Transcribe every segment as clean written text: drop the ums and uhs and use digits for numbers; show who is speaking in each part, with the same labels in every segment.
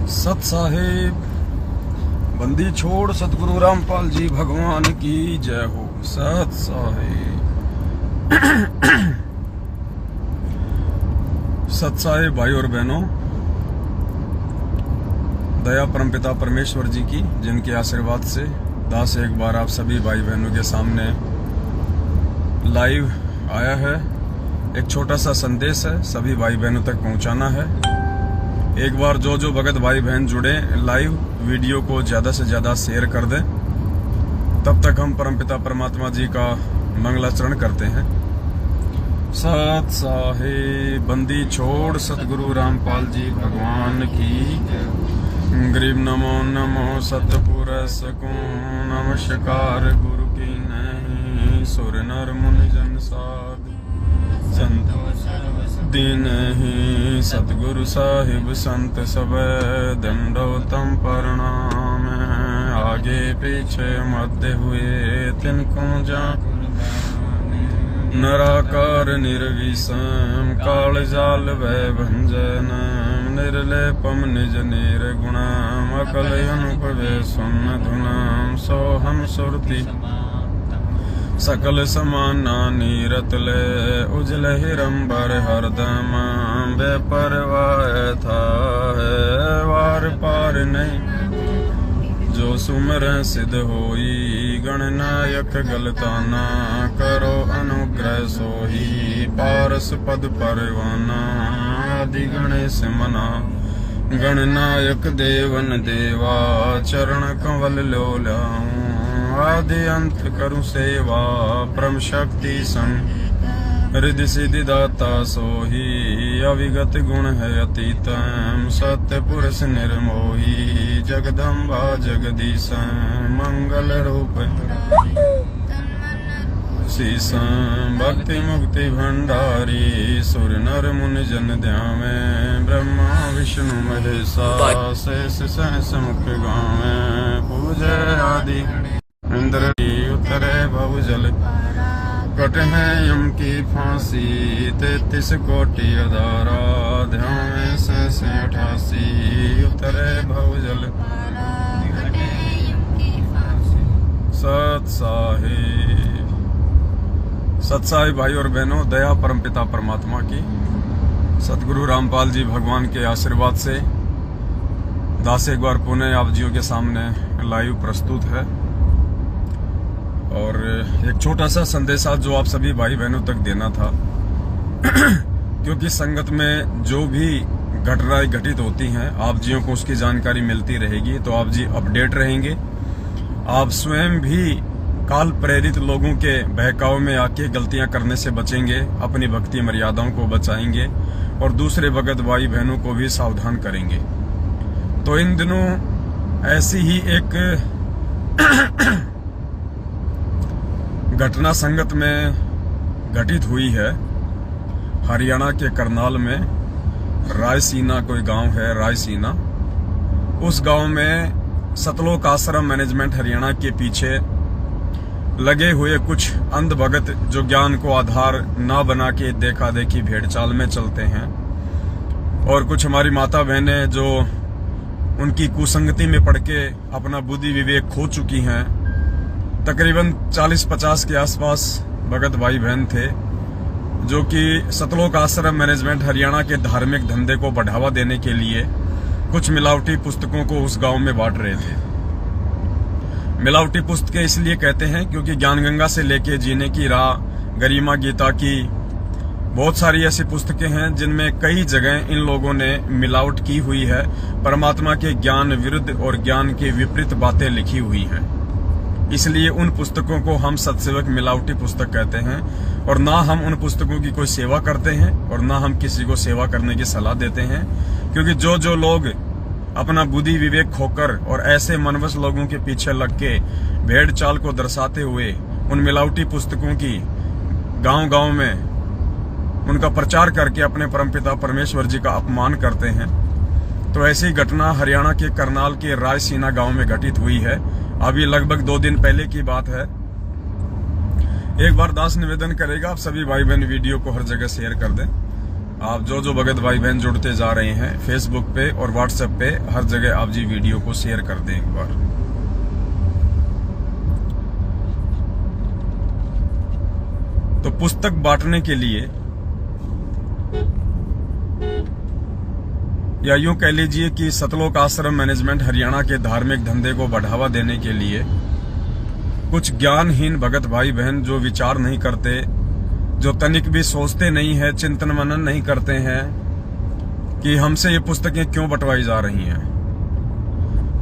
Speaker 1: सत साहिब बंदी छोड़ सतगुरु रामपाल जी भगवान की जय हो। सत साहिब सत साहिब भाई और बहनों, दया परमपिता परमेश्वर जी की जिनके आशीर्वाद से दास एक बार आप सभी भाई बहनों के सामने लाइव आया है। एक छोटा सा संदेश है, सभी भाई बहनों तक पहुंचाना है। एक बार जो भगत भाई बहन जुड़े लाइव वीडियो को ज्यादा से ज्यादा शेयर कर दें, तब तक हम परमपिता परमात्मा जी का मंगलाचरण करते हैं। सत साहिब बंदी छोड़ सतगुरु रामपाल जी भगवान की। गरीब नमो नमो सतपुरुष को नमस्कार गुरु की नहीं। सुर नर मुनि जन साध संत दीन ही। सतगुरु साहिब संत सब दंडोतम प्रणाम। आगे पीछे मध्य हुए तिनको जा। नराकार निर्विषम काल जाल वै भंजन। निर्लेपम निज निर्गुणम अकल अनुपवे सुन धुनम। सोहम सुरति सकल समाना नीरतले। उजल हिरंबर हरदम बेपरवाह था है वार पार नहीं। जो सुमर सिद्ध होई गणनायक गलताना। करो अनुग्रह सोही पारस पद परवाना। आदि गणेश मना गणनायक देवन देवा। चरण कंवल लो लाऊं आदि अंत करूं सेवा। परम शक्ति संग हृदय सिद्धि दाता सोही। अविगत गुण है अतीतम सत्य पुरुष निर्मोही। जगदम्बा जगदीश मंगल रूप शीशम। भक्ति मुक्ति भंडारी सुर नर मुनि जन ध्यावे। ब्रह्मा विष्णु महेशा शेष सहस मुख गावे। पूजे आदि इंद्र उतरे बहुजल। कट है यम की फांसी 33 कोटि अदारा। ध्यान से 88 उतरे बहुजल। सत साहिब भाई और बहनों, दया परमपिता परमात्मा की सतगुरु रामपाल जी भगवान के आशीर्वाद से दास एक बार पुनः आप जियों के सामने लाइव प्रस्तुत है। और एक छोटा सा संदेशा जो आप सभी भाई बहनों तक देना था क्योंकि संगत में जो भी घटनाएं घटित होती हैं आप जियों को उसकी जानकारी मिलती रहेगी, तो आप जी अपडेट रहेंगे। आप स्वयं भी काल प्रेरित लोगों के बहकाव में आके गलतियां करने से बचेंगे, अपनी भक्ति मर्यादाओं को बचाएंगे और दूसरे भगत भाई बहनों को भी सावधान करेंगे। तो इन दिनों ऐसी ही एक घटना संगत में घटित हुई है। हरियाणा के करनाल में रायसीना कोई गांव है, रायसीना। उस गांव में सतलोक आश्रम मैनेजमेंट हरियाणा के पीछे लगे हुए कुछ अंध भगत जो ज्ञान को आधार ना बना के देखा देखी भेड़ चाल में चलते हैं, और कुछ हमारी माता बहनें जो उनकी कुसंगति में पड़ के अपना बुद्धि विवेक खो चुकी हैं। तकरीबन 40-50 के आसपास भगत भाई बहन थे जो कि सतलोक आश्रम मैनेजमेंट हरियाणा के धार्मिक धंधे को बढ़ावा देने के लिए कुछ मिलावटी पुस्तकों को उस गांव में बांट रहे थे। मिलावटी पुस्तकें इसलिए कहते हैं क्योंकि ज्ञान गंगा से लेके जीने की राह, गरिमा गीता की बहुत सारी ऐसी पुस्तकें हैं जिनमें कई जगह इन लोगों ने मिलावट की हुई है। परमात्मा के ज्ञान विरुद्ध और ज्ञान के विपरीत बातें लिखी हुई हैं। इसलिए उन पुस्तकों को हम सत्सेवक मिलावटी पुस्तक कहते हैं। और ना हम उन पुस्तकों की कोई सेवा करते हैं और ना हम किसी को सेवा करने की सलाह देते हैं, क्योंकि जो लोग अपना बुद्धि विवेक खोकर और ऐसे मनवस लोगों के पीछे लग के भेड़ चाल को दर्शाते हुए उन मिलावटी पुस्तकों की गांव-गांव में उनका प्रचार करके अपने परमपिता परमेश्वर जी का अपमान करते हैं, तो ऐसी घटना हरियाणा के करनाल के रायसीना गांव में घटित हुई है। अभी लगभग 2 दिन पहले की बात है। एक बार दास निवेदन करेगा, आप सभी भाई बहन वीडियो को हर जगह शेयर कर दें आप जो भगत भाई बहन जुड़ते जा रहे हैं फेसबुक पे और व्हाट्सएप पे, हर जगह आप जी वीडियो को शेयर कर दें एक बार। तो पुस्तक बांटने के लिए, या यूं कह लीजिए कि सतलोक आश्रम मैनेजमेंट हरियाणा के धार्मिक धंधे को बढ़ावा देने के लिए कुछ ज्ञानहीन भगत भाई बहन जो विचार नहीं करते, जो तनिक भी सोचते नहीं है, चिंतन मनन नहीं करते हैं कि हमसे ये पुस्तकें क्यों बंटवाई जा रही हैं।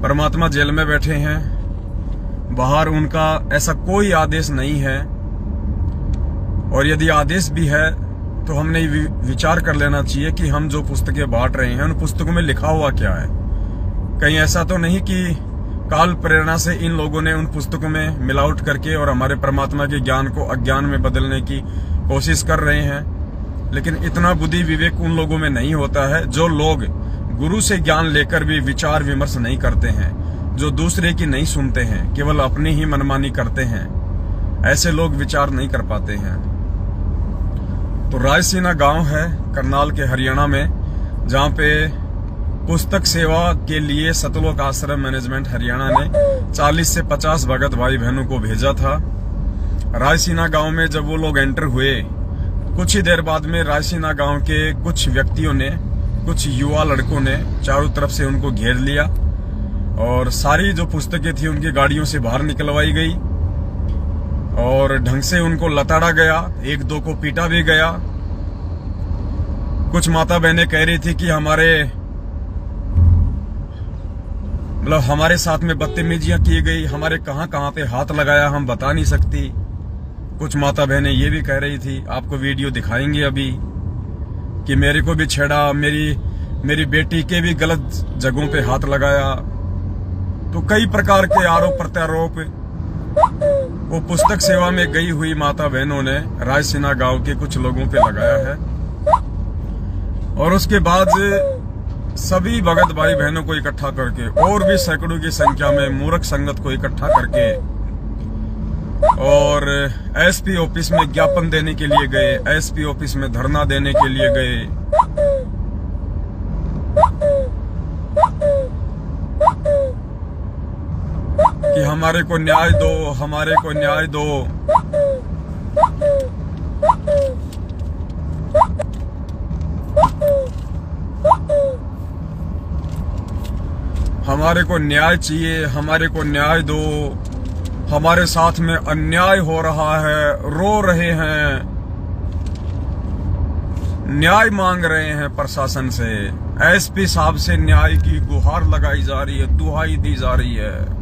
Speaker 1: परमात्मा जेल में बैठे हैं, बाहर उनका ऐसा कोई आदेश नहीं है, और यदि आदेश भी है तो हमने विचार कर लेना चाहिए कि हम जो पुस्तकें बांट रहे हैं उन पुस्तकों में लिखा हुआ क्या है। कहीं ऐसा तो नहीं कि काल प्रेरणा से इन लोगों ने उन पुस्तकों में मिलावट करके और हमारे परमात्मा के ज्ञान को अज्ञान में बदलने की कोशिश कर रहे हैं। लेकिन इतना बुद्धि विवेक उन लोगों में नहीं होता है जो लोग गुरु से ज्ञान लेकर भी विचार विमर्श नहीं करते हैं, जो दूसरे की नहीं सुनते हैं, केवल अपनी ही मनमानी करते हैं। ऐसे लोग विचार नहीं कर पाते हैं। तो रायसीना गांव है करनाल के हरियाणा में, जहां पे पुस्तक सेवा के लिए सतलोक आश्रम मैनेजमेंट हरियाणा ने 40 से 50 भगत भाई बहनों को भेजा था। रायसीना गांव में जब वो लोग एंटर हुए, कुछ ही देर बाद में रायसीना गांव के कुछ व्यक्तियों ने, कुछ युवा लड़कों ने चारों तरफ से उनको घेर लिया और सारी जो पुस्तकें थी उनकी गाड़ियों से बाहर निकलवाई गई और ढंग से उनको लताड़ा गया, एक दो को पीटा भी गया। कुछ माता बहनें कह रही थी कि हमारे साथ में बदतमीजियां की गई, हमारे कहां पे हाथ लगाया हम बता नहीं सकती। कुछ माता बहनें ये भी कह रही थी, आपको वीडियो दिखाएंगे अभी, कि मेरे को भी छेड़ा, मेरी बेटी के भी गलत जगहों पे हाथ लगाया। तो कई प्रकार के आरोप प्रत्यारोप वो पुस्तक सेवा में गई हुई माता बहनों ने रायसीना गांव के कुछ लोगों पे लगाया है। और उसके बाद सभी भगत भाई बहनों को इकट्ठा करके और भी सैकड़ों की संख्या में मूर्ख संगत को इकट्ठा करके और एसपी ऑफिस में ज्ञापन देने के लिए गए, एसपी ऑफिस में धरना देने के लिए गए। कि हमारे को न्याय दो, हमारे को न्याय दो। हमारे को न्याय चाहिए, हमारे को न्याय दो, हमारे साथ में अन्याय हो रहा है, रो रहे हैं, न्याय मांग रहे हैं प्रशासन से, एसपी साहब से न्याय की गुहार लगाई जा रही है, दुहाई दी जा रही है।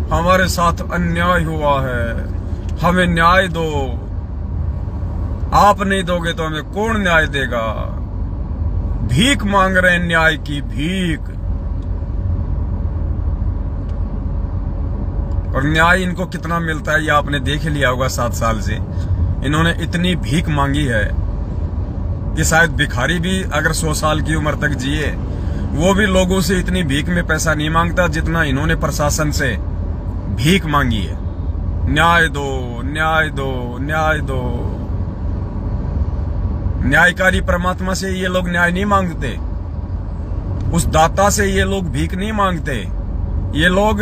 Speaker 1: हमारे साथ अन्याय हुआ है, हमें न्याय दो। आप नहीं दोगे तो हमें कौन न्याय देगा? भीख मांग रहे हैं, न्याय की भीख। और न्याय इनको कितना मिलता है ये आपने देख लिया होगा। 7 साल से इन्होंने इतनी भीख मांगी है कि शायद भिखारी भी अगर 100 साल की उम्र तक जिए, वो भी लोगों से इतनी भीख में पैसा नहीं मांगता जितना इन्होंने प्रशासन से भीख मांगी है। न्याय दो, न्याय दो, न्याय दो। न्यायकारी परमात्मा से ये लोग न्याय नहीं मांगते, उस दाता से ये लोग भीख नहीं मांगते। ये लोग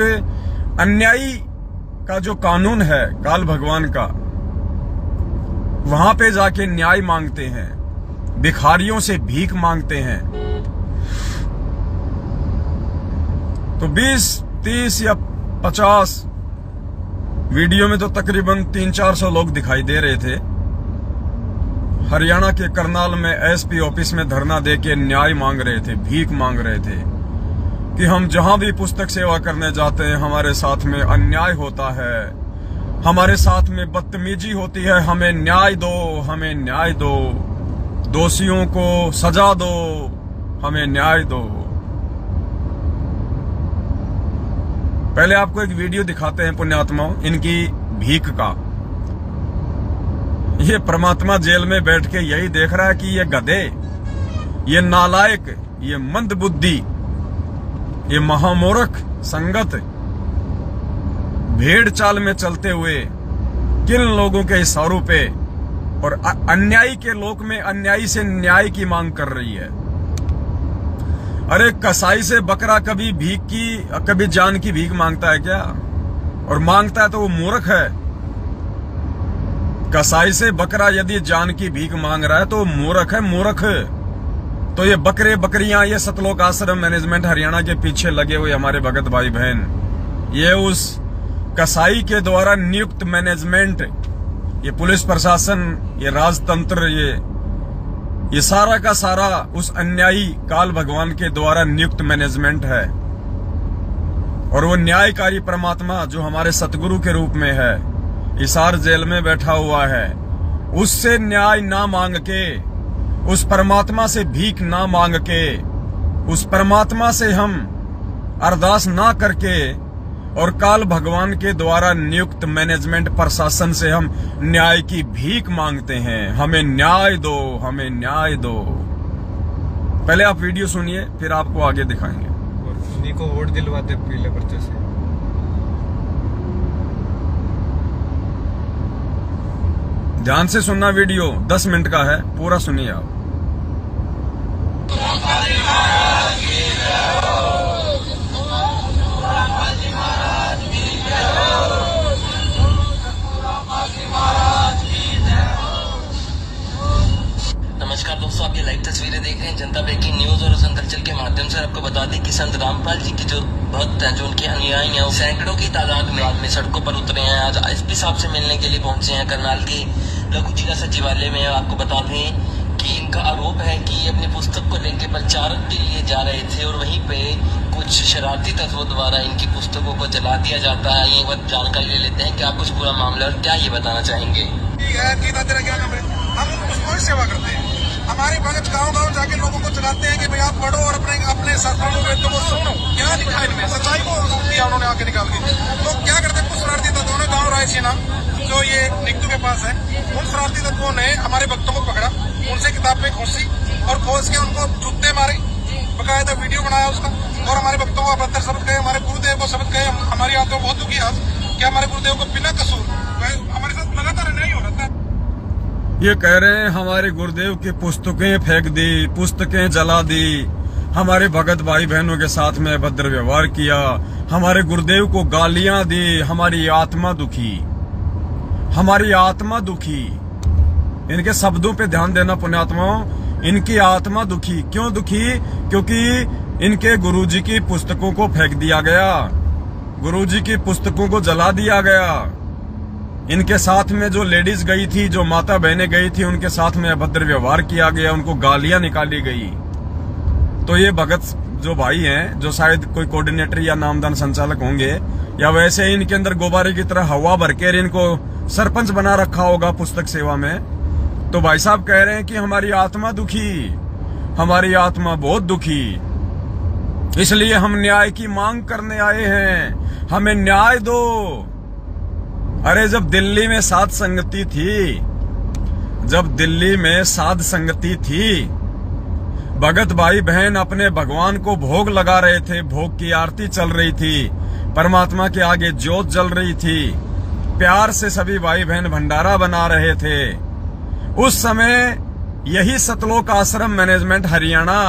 Speaker 1: अन्यायी का जो कानून है काल भगवान का, वहां पे जाके न्याय मांगते हैं, भिखारियों से भीख मांगते हैं। तो 20, 30 या 50 वीडियो में तो तकरीबन 300-400 लोग दिखाई दे रहे थे। हरियाणा के करनाल में एसपी ऑफिस में धरना देके न्याय मांग रहे थे, भीख मांग रहे थे कि हम जहां भी पुस्तक सेवा करने जाते हैं हमारे साथ में अन्याय होता है, हमारे साथ में बदतमीजी होती है, हमें न्याय दो, हमें न्याय दो, दोषियों को सजा दो, हमें न्याय दो। पहले आपको एक वीडियो दिखाते हैं पुण्यात्माओं इनकी भीख का। ये परमात्मा जेल में बैठ के यही देख रहा है कि ये गधे, ये नालायक, ये मंदबुद्धि, ये महामूर्ख संगत भेड़ चाल में चलते हुए किन लोगों के इशारों पे और अन्यायी के लोक में अन्यायी से न्याय की मांग कर रही है। अरे कसाई से बकरा कभी जान की भीख मांगता है क्या? और मांगता है तो वो मूर्ख है। कसाई से बकरा यदि जान की भीख मांग रहा है तो वो मूर्ख है, मूर्ख। तो ये बकरे बकरियां, ये सतलोक आश्रम मैनेजमेंट हरियाणा के पीछे लगे हुए हमारे भगत भाई बहन, ये उस कसाई के द्वारा नियुक्त मैनेजमेंट, ये पुलिस प्रशासन, ये राजतंत्र, ये सारा का सारा उस अन्यायी काल भगवान के द्वारा नियुक्त मैनेजमेंट है। और वो न्यायकारी परमात्मा जो हमारे सतगुरु के रूप में है, हिसार जेल में बैठा हुआ है, उससे न्याय ना मांग के, उस परमात्मा से भीख ना मांग के, उस परमात्मा से हम अरदास ना करके और काल भगवान के द्वारा नियुक्त मैनेजमेंट प्रशासन से हम न्याय की भीख मांगते हैं। हमें न्याय दो, हमें न्याय दो। पहले आप वीडियो सुनिए, फिर आपको आगे दिखाएंगे।
Speaker 2: और उन्हीं को वोट दिलवाते पीले पर्चे से।
Speaker 1: ध्यान से सुनना, वीडियो 10 मिनट का है, पूरा सुनिए आप।
Speaker 3: नमस्कार दोस्तों, आप ये लाइव तस्वीरें देख रहे हैं जनता ब्रेकिंग न्यूज और उस अंतरचल के माध्यम से आपको बता दें कि संत रामपाल जी की जो भक्त हैं, जो उनके अनुयायी हैं, वो सैकड़ों की तादाद में सड़कों पर उतरे हैं। आज एसपी साहब से मिलने के लिए पहुंचे हैं करनाल के लघु जिला सचिवालय में। आपको बता दें कि इनका आरोप है कि अपनी पुस्तक को लेकर प्रचार के लिए जा रहे थे और वहीं पे कुछ शरारती तत्वों द्वारा इनकी पुस्तकों को जला दिया जाता है। ये बात जानकारी ले लेते हैं, क्या कुछ पूरा मामला और क्या ये बताना चाहेंगे।
Speaker 4: हम उसको सेवा करते हैं। हमारे भगत गांव जाके लोगों को चलाते हैं कि भाई आप पढ़ो और अपने शास्त्रों वेदों को सुनो, क्या लिखा है इनमें, सच्चाई को दिया उन्होंने आके निकाल के। तो क्या करते हैं, कुछ शरारती तत्वों ने गाँव रायसीना जो ये निकटू के पास है, उन शरारती तत्वों ने हमारे भक्तों को पकड़ा, उनसे किताब पे खोसी और खोस के उनको जूते मारे, बकायदा वीडियो बनाया उसका, और हमारे भक्तों को अभद्र शब्द कहे, हमारे गुरुदेव को शब्द कहे। हमारी आत्मा बहुत दुखी आज कि हमारे गुरुदेव को बिना कसूर हमारे साथ लगातार नहीं हो रहा था।
Speaker 1: ये कह रहे हैं हमारे गुरुदेव की पुस्तकें फेंक दी, पुस्तकें जला दी, हमारे भगत भाई बहनों के साथ में अभद्र व्यवहार किया, हमारे गुरुदेव को गालियां दी, हमारी आत्मा दुखी, हमारी आत्मा दुखी। इनके शब्दों पे ध्यान देना पुण्यात्माओं, इनकी आत्मा दुखी। क्यों दुखी? क्योंकि इनके गुरुजी की पुस्तकों को फेंक दिया गया, गुरुजी की पुस्तकों को जला दिया गया। इनके साथ में जो लेडीज गई थी, जो माता बहनें गई थी, उनके साथ में अभद्र व्यवहार किया गया, उनको गालियां निकाली गई। तो ये भगत जो भाई हैं, जो शायद कोई कोऑर्डिनेटर या नामदान संचालक होंगे, या वैसे ही इनके अंदर गोबारे की तरह हवा भर के इनको सरपंच बना रखा होगा पुस्तक सेवा में। तो भाई साहब कह रहे हैं कि हमारी आत्मा दुखी, हमारी आत्मा बहुत दुखी, इसलिए हम न्याय की मांग करने आए हैं, हमें न्याय दो। अरे जब दिल्ली में साध संगति थी, जब दिल्ली में साध संगति थी, भगत भाई बहन अपने भगवान को भोग लगा रहे थे, भोग की आरती चल रही थी, परमात्मा के आगे ज्योत जल रही थी, प्यार से सभी भाई बहन भंडारा बना रहे थे। उस समय यही सतलोक आश्रम मैनेजमेंट हरियाणा,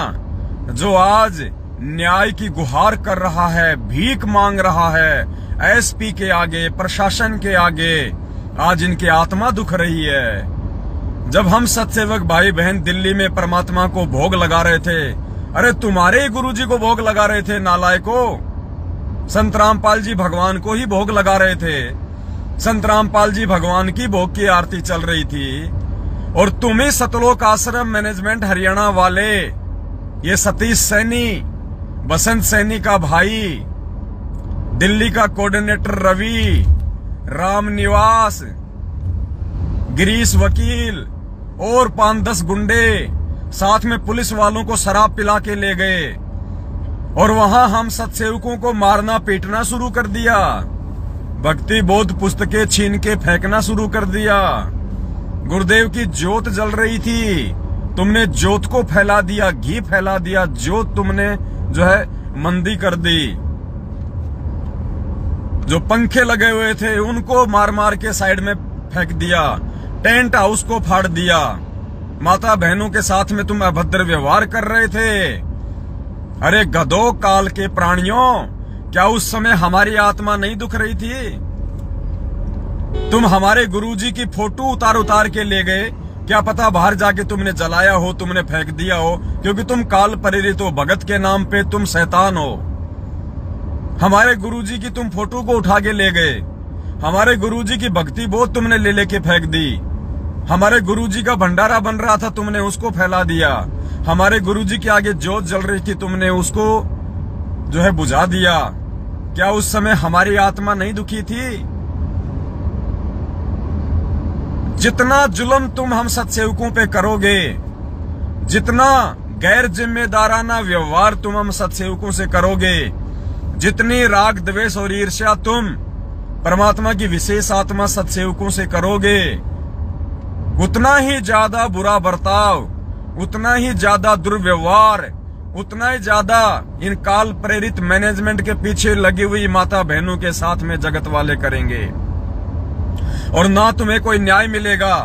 Speaker 1: जो आज न्याय की गुहार कर रहा है, भीख मांग रहा है एसपी के आगे, प्रशासन के आगे, आज इनकी आत्मा दुख रही है। जब हम सत्सेवक भाई बहन दिल्ली में परमात्मा को भोग लगा रहे थे, अरे तुम्हारे ही गुरुजी को भोग लगा रहे थे नालायको। संत रामपाल जी भगवान को ही भोग लगा रहे थे, संत रामपाल जी भगवान की भोग की आरती चल रही थी, और तुम्हें सतलोक आश्रम मैनेजमेंट हरियाणा वाले, ये सतीश सैनी, बसंत सैनी का भाई, दिल्ली का कोऑर्डिनेटर रवि, राम निवास, गिरीश वकील और 5-10 गुंडे साथ में पुलिस वालों को शराब पिला के ले गए, और वहां हम सत्सेवकों को मारना पीटना शुरू कर दिया, भक्ति बोध पुस्तकें छीन के फेंकना शुरू कर दिया। गुरुदेव की ज्योत जल रही थी, तुमने ज्योत को फैला दिया, घी फैला दिया, ज्योत तुमने जो है मंदी कर दी। जो पंखे लगे हुए थे उनको मार मार के साइड में फेंक दिया, टेंट हाउस को फाड़ दिया। माता बहनों के साथ में तुम अभद्र व्यवहार कर रहे थे। अरे गधों काल के प्राणियों, क्या उस समय हमारी आत्मा नहीं दुख रही थी? तुम हमारे गुरुजी की फोटो उतार उतार के ले गए, क्या पता बाहर जाके तुमने जलाया हो, तुमने फेंक दिया हो, क्योंकि तुम काल प्रेरित हो, भगत के नाम पे तुम शैतान हो। हमारे गुरुजी की तुम फोटो को उठा के ले गए, हमारे गुरुजी की भक्ति बोध तुमने ले लेके फेंक दी। हमारे गुरुजी का भंडारा बन रहा था, तुमने उसको फैला दिया। हमारे गुरुजी के आगे जोत जल रही थी, तुमने उसको जो है बुझा दिया। क्या उस समय हमारी आत्मा नहीं दुखी थी? जितना जुल्म तुम हम सत्सेवकों पे करोगे, जितना गैर जिम्मेदाराना व्यवहार तुम हम सत्सेवकों से करोगे, जितनी राग द्वेष और ईर्ष्या तुम परमात्मा की विशेष आत्मा सत्सेवकों से करोगे, उतना ही ज्यादा बुरा बर्ताव, उतना ही ज्यादा दुर्व्यवहार, उतना ही ज्यादा इन काल प्रेरित मैनेजमेंट के पीछे लगी हुई माता बहनों के साथ में जगत वाले करेंगे। और ना तुम्हें कोई न्याय मिलेगा,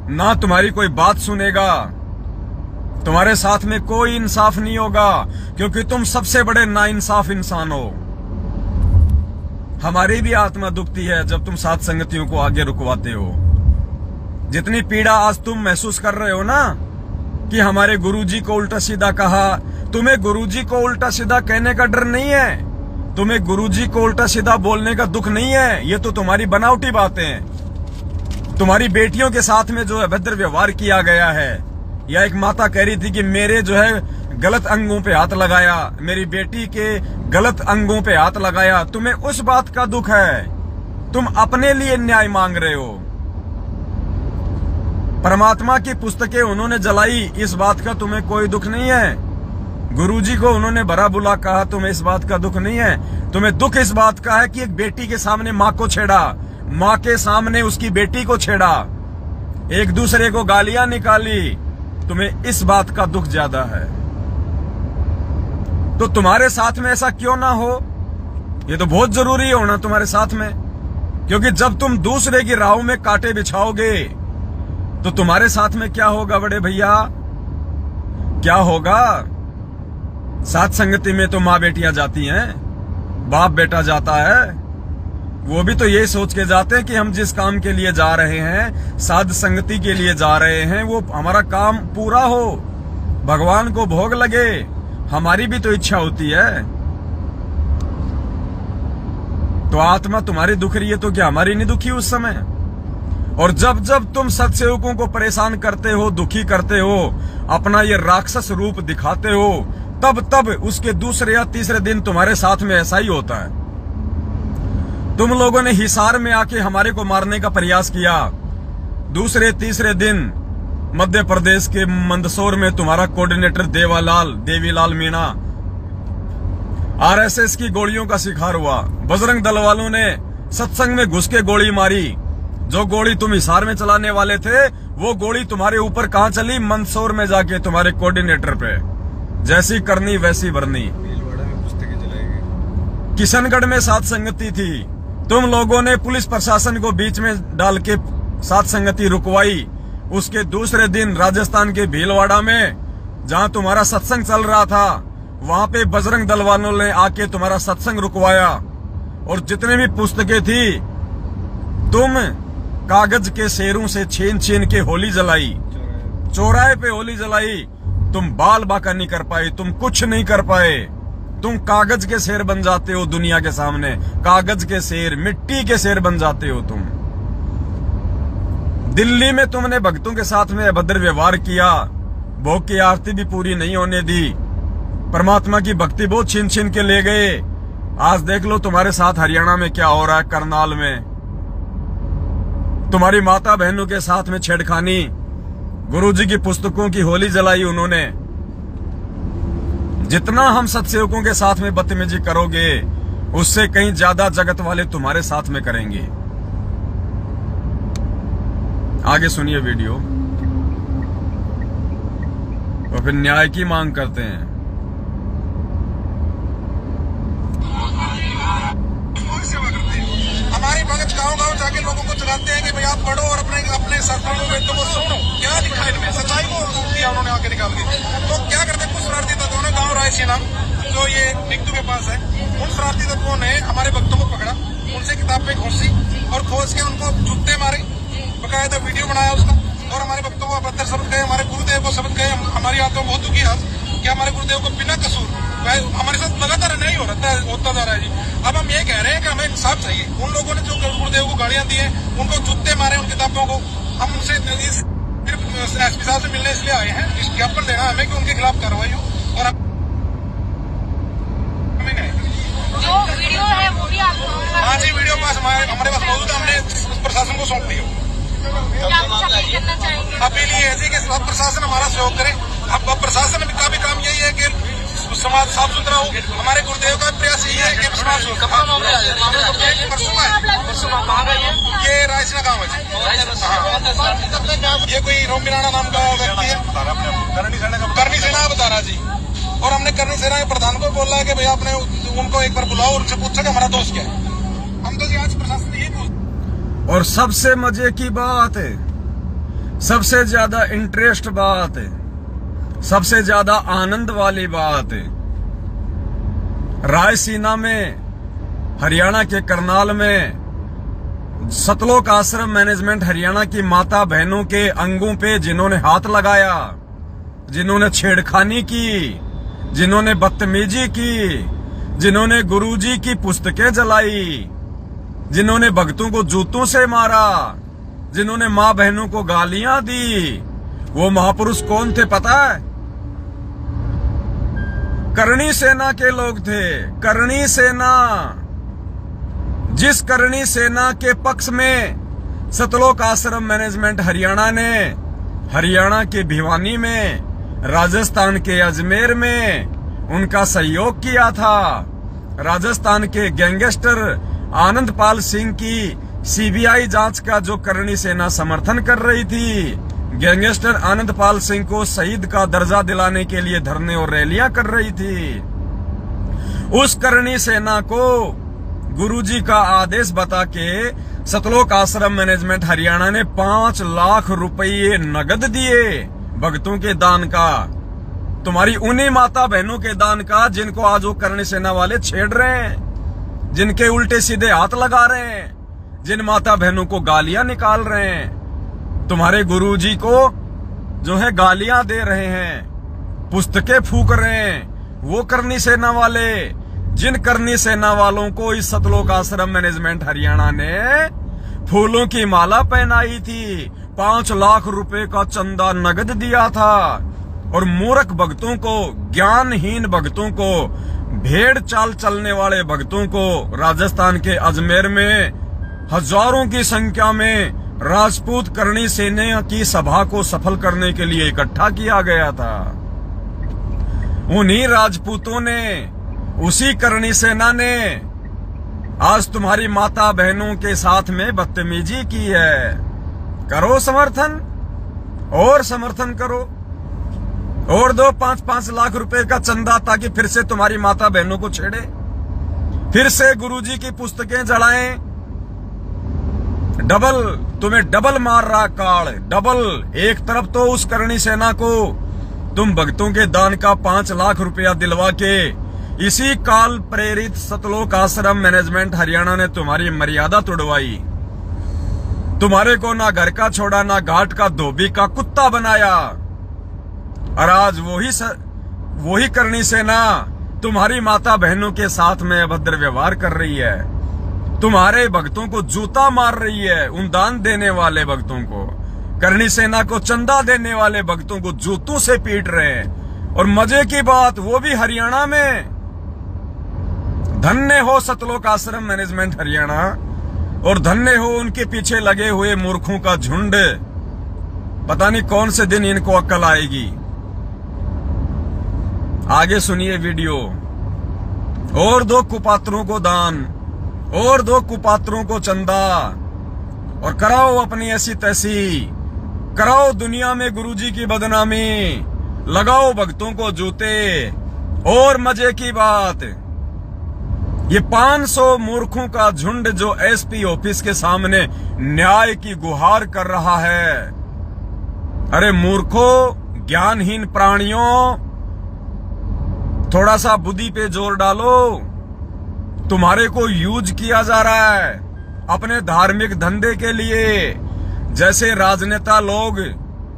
Speaker 1: ना तुम्हारी कोई बात सुनेगा, तुम्हारे साथ में कोई इंसाफ नहीं होगा, क्योंकि तुम सबसे बड़े नाइंसाफ इंसान हो। हमारी भी आत्मा दुखती है जब तुम साथ संगतियों को आगे रुकवाते हो। जितनी पीड़ा आज तुम महसूस कर रहे हो ना कि हमारे गुरुजी को उल्टा सीधा कहा, तुम्हें गुरुजी को उल्टा सीधा कहने का डर नहीं है, तुम्हें गुरुजी को उल्टा सीधा बोलने का दुख नहीं है। ये तो तुम्हारी बनावटी बातें हैं। तुम्हारी बेटियों के साथ में जो अभद्र व्यवहार किया गया है, या एक माता कह रही थी कि मेरे जो है गलत अंगों पे हाथ लगाया, मेरी बेटी के गलत अंगों पे हाथ लगाया, तुम्हें उस बात का दुख है। तुम अपने लिए न्याय मांग रहे हो। परमात्मा की पुस्तकें उन्होंने जलाई, इस बात का तुम्हें कोई दुख नहीं है। गुरुजी को उन्होंने भरा बुला कहा, तुम्हें इस बात का दुख नहीं है। तुम्हें दुख इस बात का है कि एक बेटी के सामने माँ को छेड़ा, माँ के सामने उसकी बेटी को छेड़ा, एक दूसरे को गालियां निकाली, तुम्हें इस बात का दुख ज्यादा है। तो तुम्हारे साथ में ऐसा क्यों ना हो? ये तो बहुत जरूरी है होना तुम्हारे साथ में, क्योंकि जब तुम दूसरे की राहों में कांटे बिछाओगे तो तुम्हारे साथ में क्या होगा बड़े भैया? क्या होगा? साथ संगति में तो माँ बेटियां जाती हैं, बाप बेटा जाता है, वो भी तो यही सोच के जाते हैं कि हम जिस काम के लिए जा रहे हैं, साध संगति के लिए जा रहे हैं, वो हमारा काम पूरा हो, भगवान को भोग लगे। हमारी भी तो इच्छा होती है। तो आत्मा तुम्हारी दुख रही है तो क्या हमारी नहीं दुखी उस समय? और जब जब तुम सत्सेवकों को परेशान करते हो, दुखी करते हो, अपना ये राक्षस रूप दिखाते हो, तब तब उसके दूसरे या तीसरे दिन तुम्हारे साथ में ऐसा ही होता है। तुम लोगों ने हिसार में आके हमारे को मारने का प्रयास किया, दूसरे तीसरे दिन मध्य प्रदेश के मंदसौर में तुम्हारा कोऑर्डिनेटर देवीलाल मीणा आरएसएस की गोलियों का शिकार हुआ। बजरंग दल वालों ने सत्संग में घुस के गोली मारी। जो गोली तुम हिसार में चलाने वाले थे, वो गोली तुम्हारे ऊपर कहां चली? मंदसौर में जाके तुम्हारे कोऑर्डिनेटर पे। जैसी करनी वैसी भरनी।
Speaker 2: भीलवाड़ा में पुस्तकें जलाई गई।
Speaker 1: किशनगढ़ में साथ संगति थी, तुम लोगों ने पुलिस प्रशासन को बीच में डाल के साथ संगति रुकवाई। उसके दूसरे दिन राजस्थान के भीलवाड़ा में, जहां तुम्हारा सत्संग चल रहा था, वहां पे बजरंग दल वालों ने आके तुम्हारा सत्संग रुकवाया। और जितने भी पुस्तकें थी, तुम कागज के शेरों से छीन छीन के होली जलाई, चौराहे पे होली जलाई। तुम बाल बाका नहीं कर पाए, तुम कुछ नहीं कर पाए। तुम कागज के शेर बन जाते हो दुनिया के सामने, कागज के शेर, मिट्टी के शेर बन जाते हो तुम। दिल्ली में तुमने भक्तों के साथ में अभद्र व्यवहार किया, भोग की आरती भी पूरी नहीं होने दी, परमात्मा की भक्ति बहुत छीन छीन के ले गए। आज देख लो तुम्हारे साथ हरियाणा में क्या हो रहा है, करनाल में तुम्हारी माता बहनों के साथ में छेड़खानी। गुरुजी की पुस्तकों की होली जलाई उन्होंने। जितना हम सत्सेवकों के साथ में बदतमीजी करोगे, उससे कहीं ज्यादा जगत वाले तुम्हारे साथ में करेंगे। आगे सुनिए वीडियो। और फिर न्याय की मांग करते हैं।
Speaker 4: हमारे भगत गांव गांव जाके लोगों को चलाते हैं कि भाई आप पढ़ो और अपने अपने सरपंचों बेटों को सुनो। क्या लिखा है इनमें? सच्चाई को दिया उन्होंने आके निकाल के। तो क्या करते कुछ शरारती तत्वों ने गाँव रायसीना जो ये निकटू के पास है, उन शरारती तत्वों ने हमारे भक्तों को पकड़ा, उनसे किताब पे घुसी और खोज के उनको जूते मारे, बकायदा वीडियो बनाया उसका, और हमारे भक्तों को अभद्र शब्द कहे, हमारे गुरुदेव को शब्द कहे। हमारी आत्मा बहुत दुखी है कि हमारे गुरुदेव को बिना कसूर हमारे साथ लगातार नहीं होता जा रहा है जी। अब हम ये कह रहे हैं कि हमें इंसाफ चाहिए। उन लोगों ने जो गुरुदेव को गालियां दी है, उनको जूते मारे, उन किताबों को, हम उनसे एसपी साहब से मिलने इसलिए आए हैं, इस ज्ञापन देना हमें कि उनके खिलाफ कार्रवाई हो। और
Speaker 5: जो वीडियो है वो भी आप?
Speaker 4: हाँ जी, वीडियो पास हमारे पास मौजूद है, हमने प्रशासन को सौंप दिया।
Speaker 5: करना चाहेंगे
Speaker 4: अपील ये है कि सब प्रशासन हमारा सहयोग करे। अब प्रशासन का भी काम यही है कि समाज साफ सुथरा हो। हमारे गुरुदेव का प्रयास यही है कि ये रायसीना गाँव है। ये कोई रोमिराना नाम का व्यक्ति है, करनी सेना बता रहा जी। और हमने करनी सेना के प्रधान को बोला है कि भैया आपने उनको एक बार बुलाओ और उनसे पूछो कि हमारा दोस्त क्या है। हम तो आज प्रशासन यही पूछते।
Speaker 1: और सबसे मजे की बात है, सबसे ज्यादा इंटरेस्ट बात है, सबसे ज्यादा आनंद वाली बात है, रायसीना में, हरियाणा के करनाल में सतलोक आश्रम मैनेजमेंट हरियाणा की माता बहनों के अंगों पे जिन्होंने हाथ लगाया, जिन्होंने छेड़खानी की, जिन्होंने बदतमीजी की, जिन्होंने गुरुजी की पुस्तकें जलाई, जिन्होंने भक्तों को जूतों से मारा, जिन्होंने मां बहनों को गालियां दी, वो महापुरुष कौन थे पता है? करणी सेना के लोग थे। करणी सेना, जिस करणी सेना के पक्ष में सतलोक आश्रम मैनेजमेंट हरियाणा ने हरियाणा के भिवानी में, राजस्थान के अजमेर में उनका सहयोग किया था। राजस्थान के गैंगस्टर आनंदपाल सिंह की सीबीआई जांच का जो करणी सेना समर्थन कर रही थी, गैंगस्टर आनंदपाल सिंह को शहीद का दर्जा दिलाने के लिए धरने और रैलियां कर रही थी, उस करणी सेना को गुरुजी का आदेश बता के सतलोक आश्रम मैनेजमेंट हरियाणा ने 5 लाख रुपये नगद दिए भक्तों के दान का। तुम्हारी उन्हीं माता बहनों के दान का जिनको आज वो करणी सेना वाले छेड़ रहे हैं, जिनके उल्टे सीधे हाथ लगा रहे हैं, जिन माता बहनों को गालियां निकाल रहे हैं, तुम्हारे गुरुजी को जो है गालियां दे रहे हैं, पुस्तकें फूंक रहे हैं, वो करणी सेना वाले, जिन करणी सेना वालों को इस सतलोक आश्रम मैनेजमेंट हरियाणा ने फूलों की माला पहनाई थी, 5 लाख रुपए का चंदा नगद दिया था, और मूर्ख भक्तों को, ज्ञानहीन भक्तों को, भेड़ चाल चलने वाले भक्तों को राजस्थान के अजमेर में हजारों की संख्या में राजपूत करणी सेना की सभा को सफल करने के लिए इकट्ठा किया गया था। उन्हीं राजपूतों ने, उसी करणी सेना ने आज तुम्हारी माता बहनों के साथ में बदतमीजी की है। करो समर्थन, और समर्थन करो, और दो 5-5 लाख रुपए का चंदा, ताकि फिर से तुम्हारी माता बहनों को छेड़े, फिर से गुरुजी की पुस्तकें जलाएं। डबल, तुम्हें डबल मार रहा काल, डबल। एक तरफ तो उस करणी सेना को तुम भक्तों के दान का 5 लाख रुपया दिलवा के इसी काल प्रेरित सतलोक आश्रम मैनेजमेंट हरियाणा ने तुम्हारी मर्यादा तोड़वाई, तुम्हारे को ना घर का छोड़ा, ना घाट का धोबी का कुत्ता बनाया, और आज वही करणी सेना तुम्हारी माता बहनों के साथ में अभद्र व्यवहार कर रही है, तुम्हारे भक्तों को जूता मार रही है, उन दान देने वाले भक्तों को, करणी सेना को चंदा देने वाले भक्तों को जूतों से पीट रहे हैं। और मजे की बात, वो भी हरियाणा में। धन्य हो सतलोक आश्रम मैनेजमेंट हरियाणा, और धन्य हो उनके पीछे लगे हुए मूर्खों का झुंड। पता नहीं कौन से दिन इनको अक्ल आएगी। आगे सुनिए वीडियो। और दो कुपात्रों को दान, और दो कुपात्रों को चंदा, और कराओ अपनी ऐसी तैसी, कराओ दुनिया में गुरुजी की बदनामी, लगाओ भक्तों को जूते। और मजे की बात, ये 500 मूर्खों का झुंड जो एसपी ऑफिस के सामने न्याय की गुहार कर रहा है। अरे मूर्खों, ज्ञानहीन प्राणियों, थोड़ा सा बुद्धि पे जोर डालो। तुम्हारे को यूज किया जा रहा है अपने धार्मिक धंधे के लिए। जैसे राजनेता लोग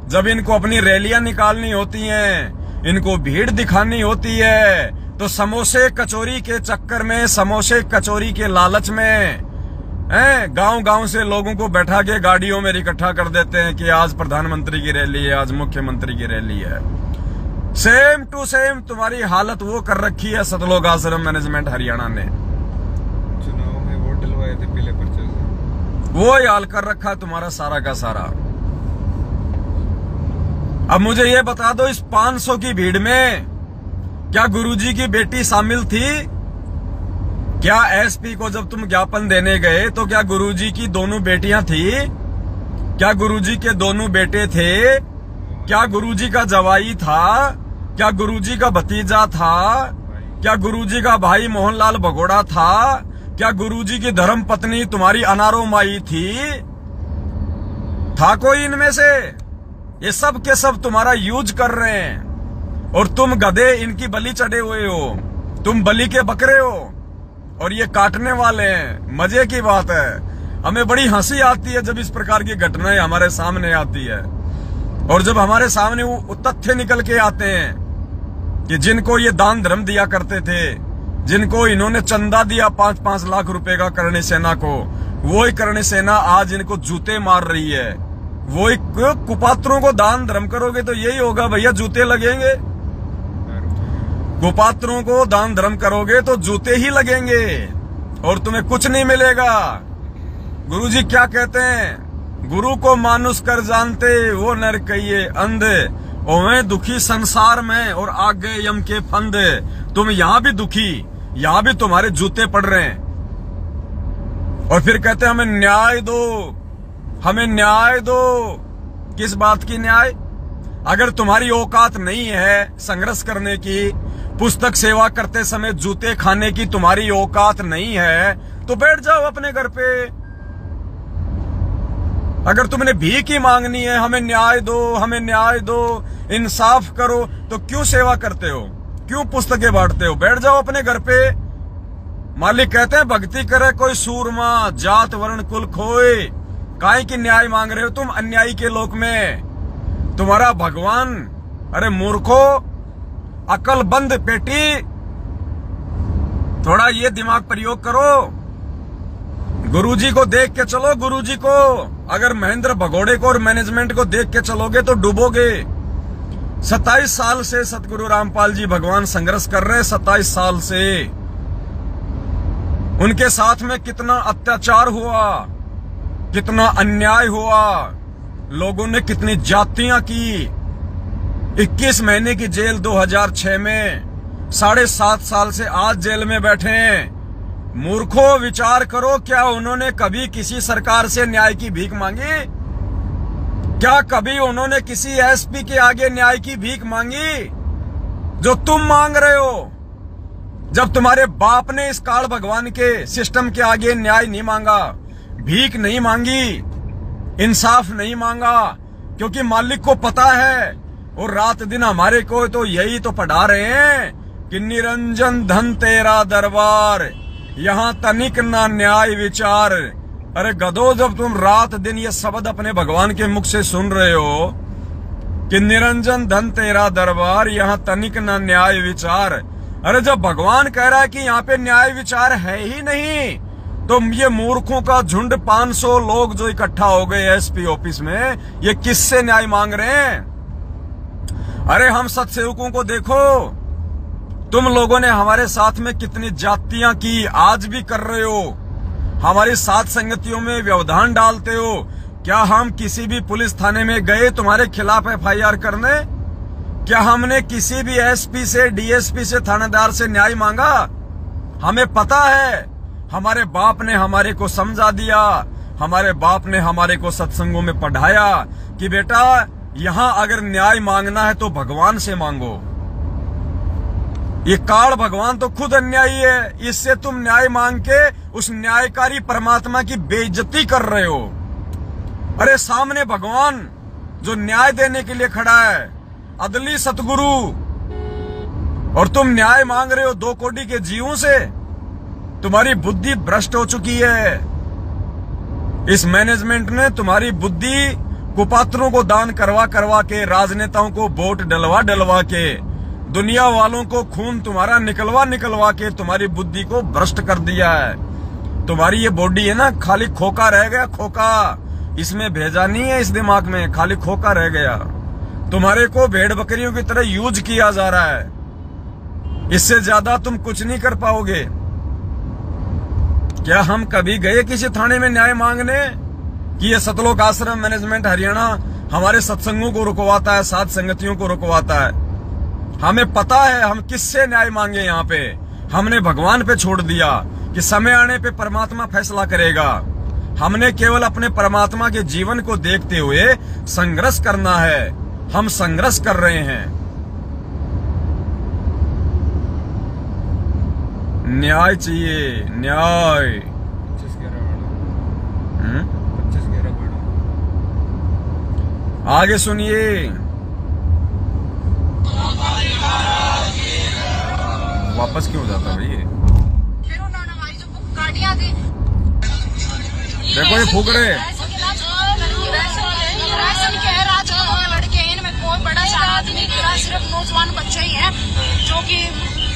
Speaker 1: जब इनको अपनी रैलियां निकालनी होती हैं, इनको भीड़ दिखानी होती है, तो समोसे कचौरी के चक्कर में, समोसे कचौरी के लालच में गांव गांव से लोगों को बैठा के गाड़ियों में इकट्ठा कर देते हैं कि आज प्रधानमंत्री की रैली है, आज मुख्यमंत्री की रैली है। सेम टू सेम तुम्हारी हालत वो कर रखी है सतलोक आश्रम मैनेजमेंट हरियाणा ने।
Speaker 2: चुनाव में वोट डलवाए थे पीले पर्चे से,
Speaker 1: वो ही हाल कर रखा है तुम्हारा सारा का सारा। अब मुझे ये बता दो, इस 500 की भीड़ में क्या गुरुजी की बेटी शामिल थी? क्या एसपी को जब तुम ज्ञापन देने गए तो क्या गुरुजी की दोनों बेटियां थी? क्या गुरुजी के दोनों बेटे थे? क्या गुरुजी का जवाई था? क्या गुरुजी का भतीजा था? क्या गुरुजी का भाई मोहनलाल भगोड़ा था? क्या गुरुजी की धर्म पत्नी तुम्हारी अनारो माई थी? था कोई इनमें से? ये सब के सब तुम्हारा यूज कर रहे हैं और तुम गधे इनकी बलि चढ़े हुए हो। तुम बलि के बकरे हो और ये काटने वाले हैं। मजे की बात है, हमें बड़ी हंसी आती है जब इस प्रकार की घटनाएं हमारे सामने आती है और जब हमारे सामने वो तथ्य निकल के आते हैं कि जिनको ये दान धर्म दिया करते थे, जिनको इन्होंने चंदा दिया 5-5 लाख रुपए का करणी सेना को, वो ही करणी सेना आज इनको जूते मार रही है। वो कुपात्रों को दान धर्म करोगे तो यही होगा भैया, जूते लगेंगे। कुपात्रों को दान धर्म करोगे तो जूते ही लगेंगे और तुम्हें कुछ नहीं मिलेगा। गुरुजी क्या कहते हैं? गुरु को मानुष कर जानते वो नर कहिए अंधे, ओवे दुखी संसार में और आगे यम के फंदे। तुम यहां भी दुखी, यहां भी तुम्हारे जूते पड़ रहे हैं और फिर कहते हैं हमें न्याय दो, हमें न्याय दो। किस बात की न्याय? अगर तुम्हारी औकात नहीं है संघर्ष करने की, पुस्तक सेवा करते समय जूते खाने की तुम्हारी औकात नहीं है, तो बैठ जाओ अपने घर पे। अगर तुमने भीख ही मांगनी है, हमें न्याय दो, हमें न्याय दो, इंसाफ करो, तो क्यों सेवा करते हो? क्यों पुस्तकें बांटते हो? बैठ जाओ अपने घर पे। मालिक कहते हैं भक्ति करे कोई सूरमा, जात वर्ण कुल खोए। काहे की न्याय मांग रहे हो तुम अन्यायी के लोक में? तुम्हारा भगवान, अरे मूर्खो, अकल बंद पेटी, थोड़ा ये दिमाग प्रयोग करो। गुरुजी को देख के चलो, गुरुजी को। अगर महेंद्र भगोड़े को और मैनेजमेंट को देख के चलोगे तो डूबोगे। 27 साल से सतगुरु रामपाल जी भगवान संघर्ष कर रहे हैं। 27 साल से उनके साथ में कितना अत्याचार हुआ, कितना अन्याय हुआ, लोगों ने कितनी जातियां की। 21 महीने की जेल 2006 में, 7.5 साल से आज जेल में बैठे हैं। मूर्खों, विचार करो, क्या उन्होंने कभी किसी सरकार से न्याय की भीख मांगी? क्या कभी उन्होंने किसी एसपी के आगे न्याय की भीख मांगी जो तुम मांग रहे हो? जब तुम्हारे बाप ने इस काल भगवान के सिस्टम के आगे न्याय नहीं मांगा, भीख नहीं मांगी, इंसाफ नहीं मांगा, क्योंकि मालिक को पता है और रात दिन हमारे को तो यही तो पढ़ा रहे हैं कि निरंजन धन तेरा दरबार, यहाँ तनिक ना न्याय विचार। अरे गधो, जब तुम रात दिन ये शब्द अपने भगवान के मुख से सुन रहे हो कि निरंजन धन तेरा दरबार, यहाँ तनिक ना न्याय विचार, अरे जब भगवान कह रहा है कि यहाँ पे न्याय विचार है ही नहीं, तो ये मूर्खों का झुंड 500 लोग जो इकट्ठा हो गए एसपी ऑफिस में, ये किससे न्याय मांग रहे हैं? अरे हम सत्सेवकों को देखो, तुम लोगों ने हमारे साथ में कितनी जातियां की, आज भी कर रहे हो। हमारी साथ संगतियों में व्यवधान डालते हो। क्या हम किसी भी पुलिस थाने में गए तुम्हारे खिलाफ FIR करने? क्या हमने किसी भी एसपी से, डीएसपी से, थानेदार से न्याय मांगा? हमें पता है, हमारे बाप ने हमारे को समझा दिया, हमारे बाप ने हमारे को सत्संगों में पढ़ाया कि बेटा, यहां अगर न्याय मांगना है तो भगवान से मांगो। ये काल भगवान तो खुद अन्यायी है, इससे तुम न्याय मांग के उस न्यायकारी परमात्मा की बेइज्जती कर रहे हो। अरे सामने भगवान जो न्याय देने के लिए खड़ा है, अदली सतगुरु, और तुम न्याय मांग रहे हो 2 कोटी के जीवों से। तुम्हारी बुद्धि भ्रष्ट हो चुकी है। इस मैनेजमेंट ने तुम्हारी बुद्धि कुपात्रों को दान करवा करवा के, राजनेताओं को वोट डलवा डलवा के, दुनिया वालों को खून तुम्हारा निकलवा निकलवा के तुम्हारी बुद्धि को भ्रष्ट कर दिया है। तुम्हारी ये बॉडी है ना, खाली खोखा रह गया, खोखा। इसमें भेजा नहीं है, इस दिमाग में खाली खोखा रह गया। तुम्हारे को भेड़ बकरियों की तरह यूज किया जा रहा है। इससे ज्यादा तुम कुछ नहीं कर पाओगे। क्या हम कभी गए किसी थाने में न्याय मांगने कि ये सतलोक आश्रम मैनेजमेंट हरियाणा हमारे सत्संगों को रुकवाता है, साध संगतियों को रुकवाता है? हमें पता है हम किससे न्याय मांगे। यहाँ पे हमने भगवान पे छोड़ दिया कि समय आने पे परमात्मा फैसला करेगा। हमने केवल अपने परमात्मा के जीवन को देखते हुए संघर्ष करना है। हम संघर्ष कर रहे हैं। न्याय चाहिए, न्याय।
Speaker 2: 25
Speaker 1: आगे सुनिए। वापस क्यों जाता भाई ये?
Speaker 5: फिर उन्होंने हमारी जो गाड़ियां थी,
Speaker 1: देखो ये फूक रहे।
Speaker 5: राशन कह रहा था लड़के, इनमें कोई बड़ा आदमी नहीं गिरा, सिर्फ नौजवान बच्चे ही हैं जो कि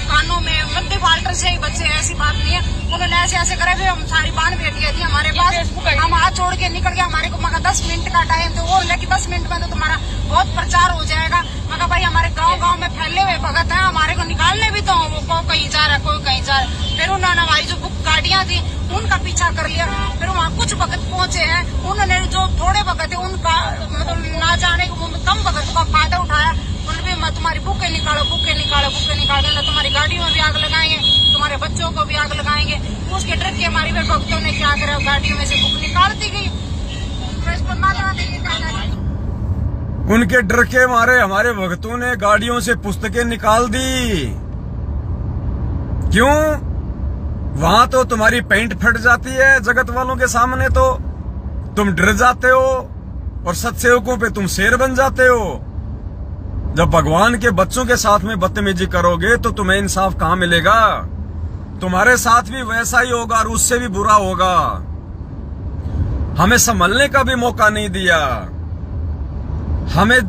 Speaker 5: कानों में मध्य फाल्टर से ही बच्चे हैं। ऐसी बात नहीं है। उन्होंने ऐसे ऐसे करे, फिर हम सारी बान बेटियां थी हमारे पास, हम हाथ छोड़ के निकल गए। हमारे को मगर 10 मिनट का टाइम थे। वो बोले कि 10 मिनट में तो तुम्हारा बहुत प्रचार हो जाएगा। मगर भाई हमारे गांव में फैले हुए भगत हैं, हमारे को निकालने भी तो वो कोई कहीं जा रहा है, कोई कहीं जा रहा है। फिर उन्होंने हमारी जो बुक गाड़ियां थी उनका पीछा कर लिया। फिर वहाँ कुछ भगत पहुंचे हैं, उन्होंने जो थोड़े भगत है उनका मतलब ना जाने कम भगत का फायदा उठाया। उन्होंने भी तुम्हारी बुकें निकालो, बुकें निकालो, बुकें निकालो, तुम्हारी गाड़ियों में भी आग लगाएंगे, तुम्हारे बच्चों को भी आग लगाएंगे। उसके डर के हमारी भक्तों ने क्या करा, गाड़ियों में से बुक निकाल दी गई।
Speaker 1: उनके डर के मारे हमारे भक्तों ने गाड़ियों से पुस्तकें निकाल दी। क्यों? वहां तो तुम्हारी पेंट फट जाती है जगत वालों के सामने, तो तुम डर जाते हो और सत्सेवकों पे तुम शेर बन जाते हो। जब भगवान के बच्चों के साथ में बदतमीजी करोगे तो तुम्हें इंसाफ कहां मिलेगा? तुम्हारे साथ भी वैसा ही होगा और उससे भी बुरा होगा। हमें संभलने का भी मौका नहीं दिया, हमें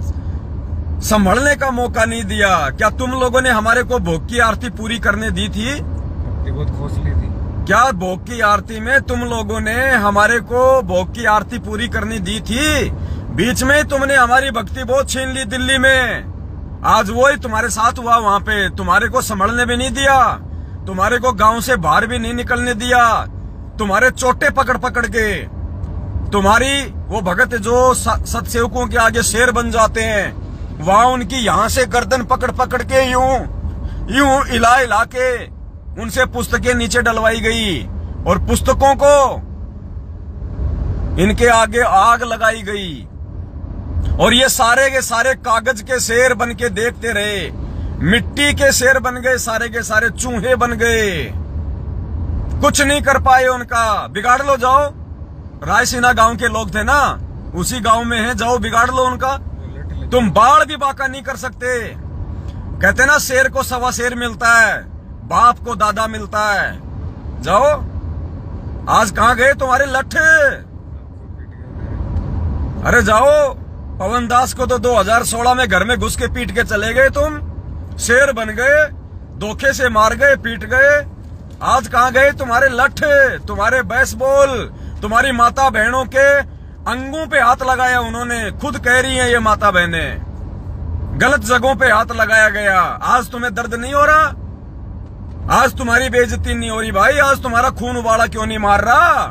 Speaker 1: संभलने का मौका नहीं दिया। क्या तुम लोगों ने हमारे को भोग की आरती पूरी करने दी थी?
Speaker 2: बहुत खोसली थी।
Speaker 1: क्या भोग की आरती में तुम लोगों ने हमारे को भोग की आरती पूरी करनी दी थी? बीच में तुमने हमारी भक्ति बहुत छीन ली दिल्ली में। आज वो ही तुम्हारे साथ हुआ। वहां पे तुम्हारे को संभलने भी नहीं दिया, तुम्हारे को गांव से बाहर भी नहीं निकलने दिया। तुम्हारे चोटे पकड़ पकड़ के तुम्हारी वो भगत जो सत्सेवकों के आगे शेर बन जाते हैं, वहां उनकी यहां से गर्दन पकड़ पकड़ के यूं हिला हिला के उनसे पुस्तकें नीचे डलवाई गई और पुस्तकों को इनके आगे आग लगाई गई। और ये सारे के सारे कागज के शेर बन के देखते रहे, मिट्टी के शेर बन गए, सारे के सारे चूहे बन गए। कुछ नहीं कर पाए उनका। बिगाड़ लो, जाओ। रायसीना गांव के लोग थे ना, उसी गांव में है, जाओ बिगाड़ लो उनका। तुम बाढ़ भी बाका नहीं कर सकते। कहते ना शेर को सवा शेर मिलता है, बाप को दादा मिलता है। जाओ। आज कहां गए तुम्हारे लट्ठे? अरे जाओ। पवन दास को तो 2016 में घर में घुस के पीट के चले गए तुम। शेर बन गए, धोखे से मार गए, पीट गए। आज कहां गए तुम्हारे लट्ठे, तुम्हारे बेसबॉल? तुम्हारी माता बहनों के अंगों पे हाथ लगाया उन्होंने। खुद कह रही हैं ये माता बहनें, गलत जगहों पे हाथ लगाया गया। आज तुम्हें दर्द नहीं हो रहा? आज तुम्हारी बेइज्जती नहीं हो रही भाई? आज तुम्हारा खून उबाला क्यों नहीं मार रहा?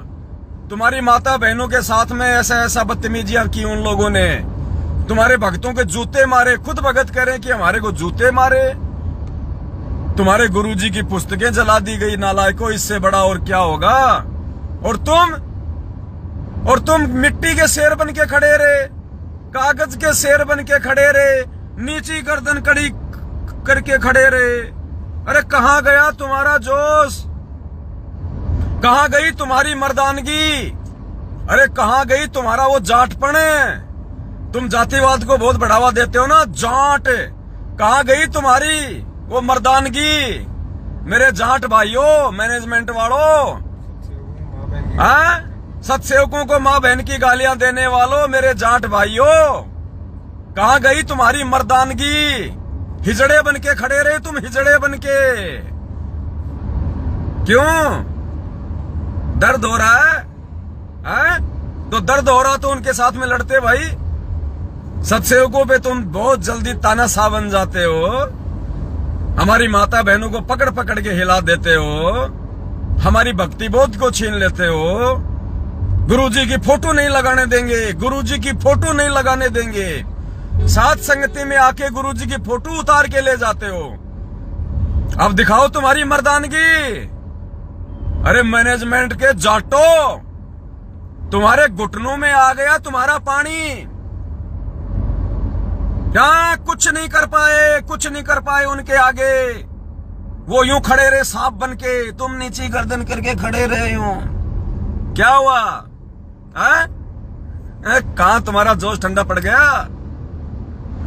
Speaker 1: तुम्हारी माता बहनों के साथ में ऐसा बदतमीजियां की उन लोगों ने। तुम्हारे भक्तों के जूते मारे। खुद भगत कह रहे हैं कि हमारे को जूते मारे। तुम्हारे गुरुजी की पुस्तकें जला दी गई। नालायकों, इससे बड़ा और क्या होगा? और तुम मिट्टी के शेर बन के खड़े रहे, कागज के शेर बन के खड़े रहे, नीची गर्दन कड़ी करके खड़े रहे। अरे कहां गया तुम्हारा जोश, कहां गई तुम्हारी मर्दानगी, अरे कहां गई तुम्हारा वो जाटपन? तुम जातिवाद को बहुत बढ़ावा देते हो ना, जाट, कहां गई तुम्हारी वो मर्दानगी? मेरे जाट भाइयों, मैनेजमेंट वालों, सत्सेवकों को मां बहन की गालियां देने वालों, मेरे जाट भाइयों, कहां गई तुम्हारी मर्दानगी? हिजड़े बन के खड़े रहे तुम, हिजड़े बन के। क्यों? दर्द हो रहा है? तो दर्द हो रहा तो उनके साथ में लड़ते भाई। सत्सेवकों पे तुम बहुत जल्दी तानाशाह बन जाते हो, हमारी माता बहनों को पकड़ पकड़ के हिला देते हो, हमारी भक्ति बोध को छीन लेते हो। गुरुजी की फोटो नहीं लगाने देंगे, गुरुजी की फोटो नहीं लगाने देंगे। साथ संगति में आके गुरुजी की फोटो उतार के ले जाते हो। अब दिखाओ तुम्हारी मर्दानगी। अरे मैनेजमेंट के जाटो, तुम्हारे घुटनों में आ गया तुम्हारा पानी। क्या कुछ नहीं कर पाए, कुछ नहीं कर पाए उनके आगे। वो यूं खड़े रहे सांप बन के, तुम नीची गर्दन करके खड़े रहे हो। क्या हुआ? कहां तुम्हारा जोश ठंडा पड़ गया?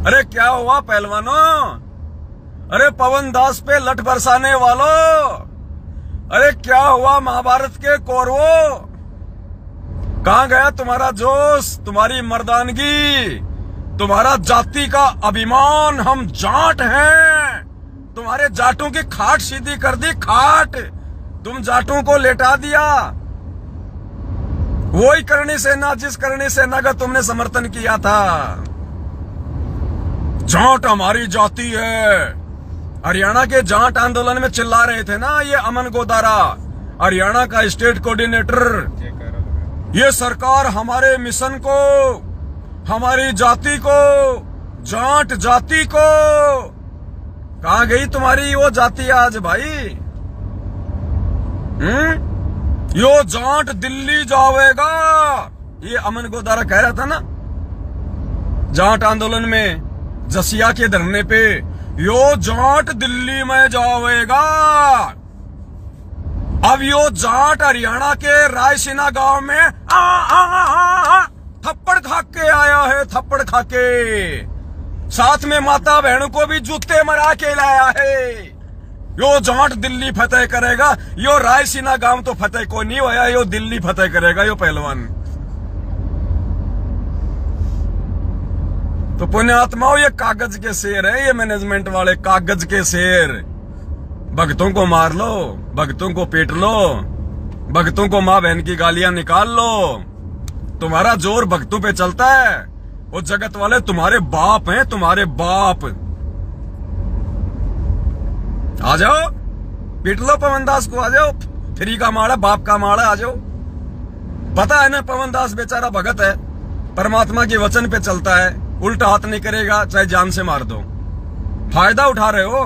Speaker 1: अरे क्या हुआ पहलवानों? अरे पवन दास पे लठ बरसाने वालों, अरे क्या हुआ महाभारत के कौरवों? कहां गया तुम्हारा जोश, तुम्हारी मर्दानगी, तुम्हारा जाति का अभिमान? हम जाट हैं। तुम्हारे जाटों की खाट सीधी कर दी, खाट। तुम जाटों को लेटा दिया। वही करनी सेना, जिस करनी सेना का तुमने समर्थन किया था। जाट हमारी जाति है। हरियाणा के जाट आंदोलन में चिल्ला रहे थे ना ये अमन गोदारा, हरियाणा का स्टेट कोऑर्डिनेटर। ये सरकार हमारे मिशन को, हमारी जाति को, जाट जाति को, कहां गई तुम्हारी वो जाति आज भाई? यो जाट दिल्ली जावेगा, ये अमन गोदारा कह रहा था ना जाट आंदोलन में, जसिया के धरने पे, यो जाट दिल्ली में जावेगा। अब यो जाट हरियाणा के रायसीना गांव में थप्पड़ खा के आया है, थप्पड़ खा के। साथ में माता बहनों को भी जूते मरा के लाया है। यो जाट दिल्ली फतेह करेगा। यो रायसीना गांव तो फतेह कोई नहीं होया, यो दिल्ली फतेह करेगा यो पहलवान। तो पुण्यात्माओं, ये कागज के शेर है, ये मैनेजमेंट वाले कागज के शेर। भक्तों को मार लो, भक्तों को पीट लो, भक्तों को मां बहन की गालियां निकाल लो। तुम्हारा जोर भक्तों पे चलता है। वो जगत वाले तुम्हारे बाप हैं, तुम्हारे बाप। आ जाओ, पीट लो पवन दास को, आ जाओ। फ्री का माड़ा, बाप का माड़ा, आ जाओ। पता है ना पवन दास बेचारा भगत है, परमात्मा के वचन पे चलता है, उल्टा हाथ नहीं करेगा, चाहे जान से मार दो। फायदा उठा रहे हो।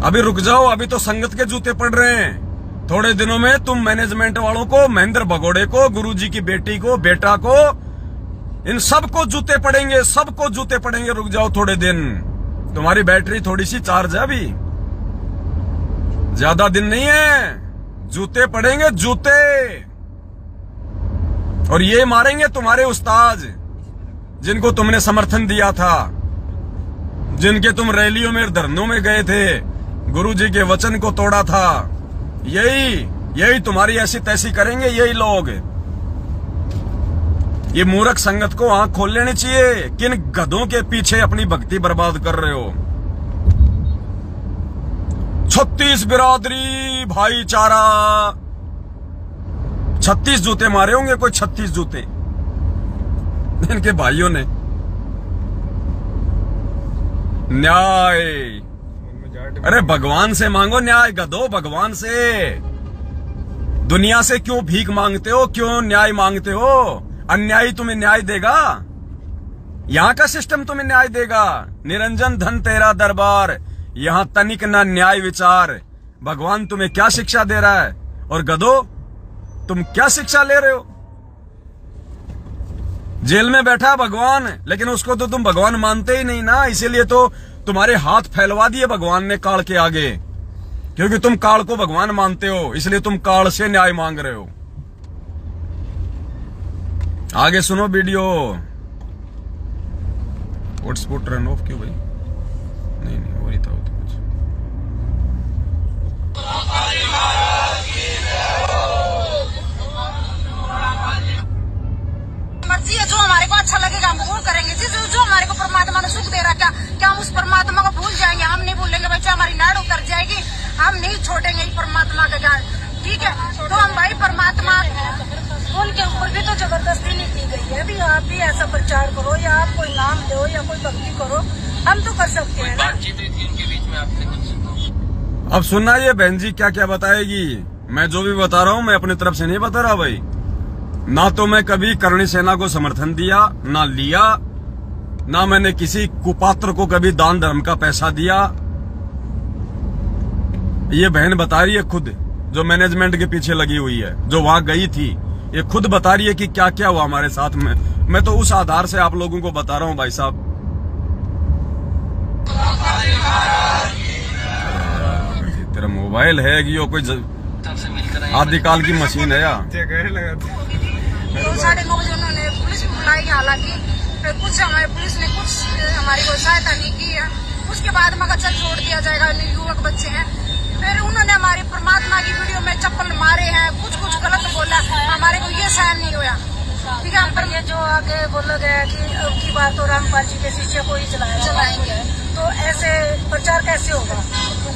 Speaker 1: अभी रुक जाओ, अभी तो संगत के जूते पड़ रहे हैं। थोड़े दिनों में तुम मैनेजमेंट वालों को, महेंद्र भगोड़े को, गुरुजी की बेटी को, बेटा को, इन सबको जूते पड़ेंगे, सबको जूते पड़ेंगे। रुक जाओ थोड़े दिन, तुम्हारी बैटरी थोड़ी सी चार्ज है, अभी ज्यादा दिन नहीं है। जूते पड़ेंगे, जूते। और ये मारेंगे तुम्हारे उस्ताद, जिनको तुमने समर्थन दिया था, जिनके तुम रैलियों में, धरनों में गए थे, गुरुजी के वचन को तोड़ा था। यही तुम्हारी ऐसी तैसी करेंगे यही लोग। ये मूर्ख संगत को आंख खोल लेनी चाहिए। किन गधों के पीछे अपनी भक्ति बर्बाद कर रहे हो? 36 बिरादरी भाईचारा, 36 जूते मारे होंगे कोई, 36 जूते इनके भाइयों ने। न्याय, अरे भगवान से मांगो न्याय, गधो, भगवान से। दुनिया से क्यों भीख मांगते हो, क्यों न्याय मांगते हो? अन्यायी तुम्हें न्याय देगा? यहां का सिस्टम तुम्हें न्याय देगा? निरंजन धन तेरा दरबार, यहां तनिक ना न्याय विचार। भगवान तुम्हें क्या शिक्षा दे रहा है? और गधो, तुम क्या शिक्षा ले रहे हो? जेल में बैठा भगवान, लेकिन उसको तो तुम भगवान मानते ही नहीं ना, इसीलिए तो तुम्हारे हाथ फैलवा दिए भगवान ने काल के आगे, क्योंकि तुम काल को भगवान मानते हो, इसलिए तुम काल से न्याय मांग रहे हो। आगे सुनो वीडियो। हॉटस्पॉट टर्न ऑफ क्यों भाई? नहीं हो रही था वो तो कुछ।
Speaker 5: मर्जी है, जो हमारे को अच्छा लगेगा हम वो करेंगे। जो हमारे को परमात्मा ने सुख दे रहा, क्या हम उस परमात्मा को भूल जाएंगे? हम नहीं भूलेंगे भाई, चाहे हमारी नाड़ उतर जाएगी, हम नहीं छोड़ेंगे इस परमात्मा का ज्ञान। ठीक है, तो हम भाई परमात्मा, उनके ऊपर भी तो जबरदस्ती नहीं की गई है। अभी आप भी ऐसा प्रचार करो या आप कोई नाम दो या कोई भक्ति करो, हम तो कर सकते हैं ना।
Speaker 3: बातचीत हुई थी उनके बीच में आपसे कुछ?
Speaker 1: अब सुनना ये बहन जी क्या क्या बताएगी। मैं जो भी बता रहा हूँ मैं अपनी तरफ से नहीं बता रहा भाई। ना तो मैं कभी करणी सेना को समर्थन दिया ना लिया, ना मैंने किसी कुपात्र को कभी दान धर्म का पैसा दिया। ये बहन बता रही है खुद, जो मैनेजमेंट के पीछे लगी हुई है, जो वहां गई थी, ये खुद बता रही है कि क्या क्या हुआ हमारे साथ में। मैं तो उस आधार से आप लोगों को बता रहा हूं भाई साहब। तेरा मोबाइल है कि यो कोई आदिकाल की मशीन है या?
Speaker 5: तो 9:30 बजे उन्होंने पुलिस भी बुलाई, हालांकि कुछ हमारे पुलिस ने कुछ हमारी कोई सहायता नहीं की है। उसके बाद मगर चल छोड़ दिया जाएगा, युवक बच्चे हैं। फिर उन्होंने हमारी परमात्मा की वीडियो में चप्पल मारे हैं, कुछ गलत बोला, हमारे को ये सहन नहीं हुआ। ठीक है, पर ये जो आगे बोला गया कि अब की बात तो रामपाल जी के शिष्य को ही चलाएंगे, तो ऐसे प्रचार कैसे होगा?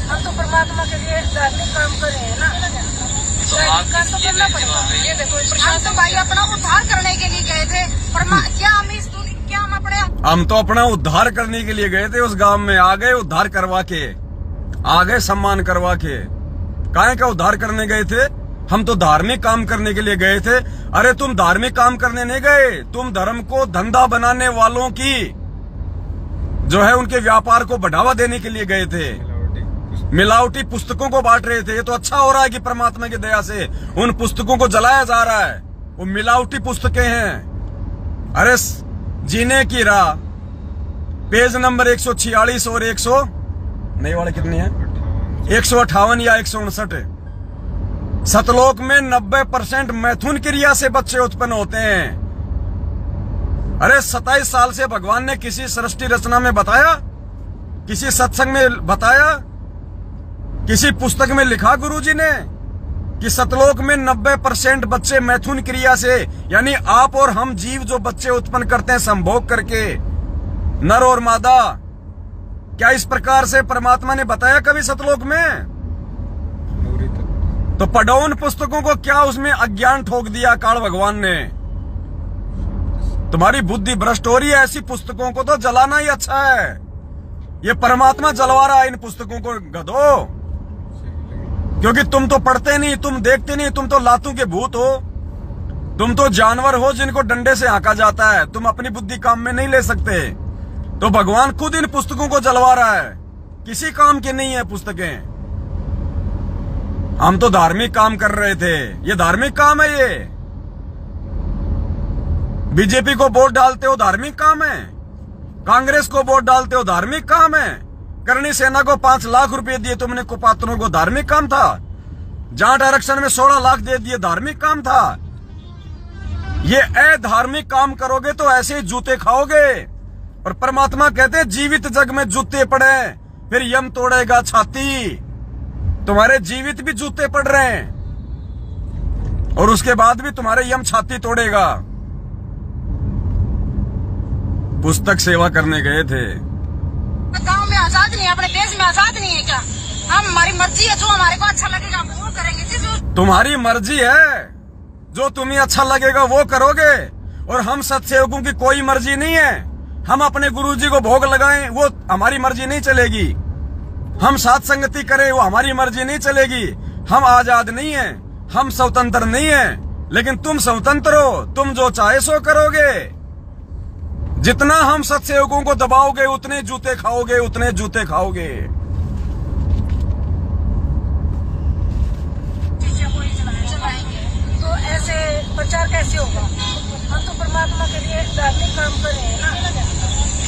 Speaker 5: हम तो परमात्मा के लिए धार्मिक काम कर रहे हैं ना, तो करना पड़ेगा। ये देखो, हम तो भाई अपना उद्धार करने के लिए गए थे।
Speaker 1: हम तो अपना उद्धार करने के लिए गए थे, उस गांव में आ गए उद्धार करवा के, आ गए सम्मान करवा के। काहे का उद्धार करने गए थे? हम तो धार्मिक काम करने के लिए गए थे। अरे तुम धार्मिक काम करने नहीं गए, तुम धर्म को धंधा बनाने वालों की जो है उनके व्यापार को बढ़ावा देने के लिए गए थे। मिलावटी पुस्तकों को बांट रहे थे। ये तो अच्छा हो रहा है कि परमात्मा की दया से उन पुस्तकों को जलाया जा रहा है। वो मिलावटी पुस्तकें हैं। अरे जीने की राह पेज नंबर 146 और 100 नई वाले कितनी है? 158 या 159। सतलोक में 90% मैथुन क्रिया से बच्चे उत्पन्न होते हैं। अरे 27 साल से भगवान ने किसी सृष्टि रचना में बताया, किसी सत्संग में बताया, किसी पुस्तक में लिखा गुरुजी ने कि सतलोक में 90% बच्चे मैथुन क्रिया से, यानी आप और हम जीव जो बच्चे उत्पन्न करते हैं संभोग करके, नर और मादा, क्या इस प्रकार से परमात्मा ने बताया कभी सतलोक में? तो पढ़ो उन पुस्तकों को, क्या उसमें अज्ञान ठोक दिया काल भगवान ने? तुम्हारी बुद्धि भ्रष्ट हो रही है। ऐसी पुस्तकों को तो जलाना ही अच्छा है। ये परमात्मा जलवा रहा है इन पुस्तकों को, गधो। क्योंकि तुम तो पढ़ते नहीं, तुम देखते नहीं, तुम तो लातों के भूत हो, तुम तो जानवर हो जिनको डंडे से हाँका जाता है। तुम अपनी बुद्धि काम में नहीं ले सकते। तो भगवान खुद इन पुस्तकों को जलवा रहा है, किसी काम की नहीं है पुस्तकें। हम तो धार्मिक काम कर रहे थे। ये धार्मिक काम है। ये बीजेपी को वोट डालते हो, धार्मिक काम है। कांग्रेस को वोट डालते हो, धार्मिक काम है। करणी सेना को 5 लाख रुपए दिए तुमने कुपात्रों को, धार्मिक काम था। जाट आरक्षण में 16 लाख दे दिए, धार्मिक काम था। ये अधार्मिक काम करोगे तो ऐसे ही जूते खाओगे। और परमात्मा कहते हैं जीवित जग में जूते पड़े फिर यम तोड़ेगा छाती। तुम्हारे जीवित भी जूते पड़ रहे हैं और उसके बाद भी तुम्हारे यम छाती तोड़ेगा। पुस्तक सेवा करने गए थे।
Speaker 5: गांव में आजाद नहीं है, अपने देश में आजाद नहीं है क्या? हम, हमारी मर्जी है, जो हमारे को अच्छा लगेगा हम वो करेंगे।
Speaker 1: तुम्हारी मर्जी है, जो तुम्हें अच्छा लगेगा वो करोगे। और हम सत्सेवकों की कोई मर्जी नहीं है। हम अपने गुरुजी को भोग लगाएं वो हमारी मर्जी नहीं चलेगी। हम साथ संगति करें वो हमारी मर्जी नहीं चलेगी। हम आजाद नहीं हैं, हम स्वतंत्र नहीं हैं। लेकिन तुम स्वतंत्र हो, तुम जो चाहे सो करोगे। जितना हम सत्सेवकों को दबाओगे उतने जूते खाओगे, उतने जूते खाओगे।
Speaker 5: तो ऐसे प्रचार कैसे होगा? हम तो परमात्मा के लिए धार्मिक काम कर रहे हैं ना।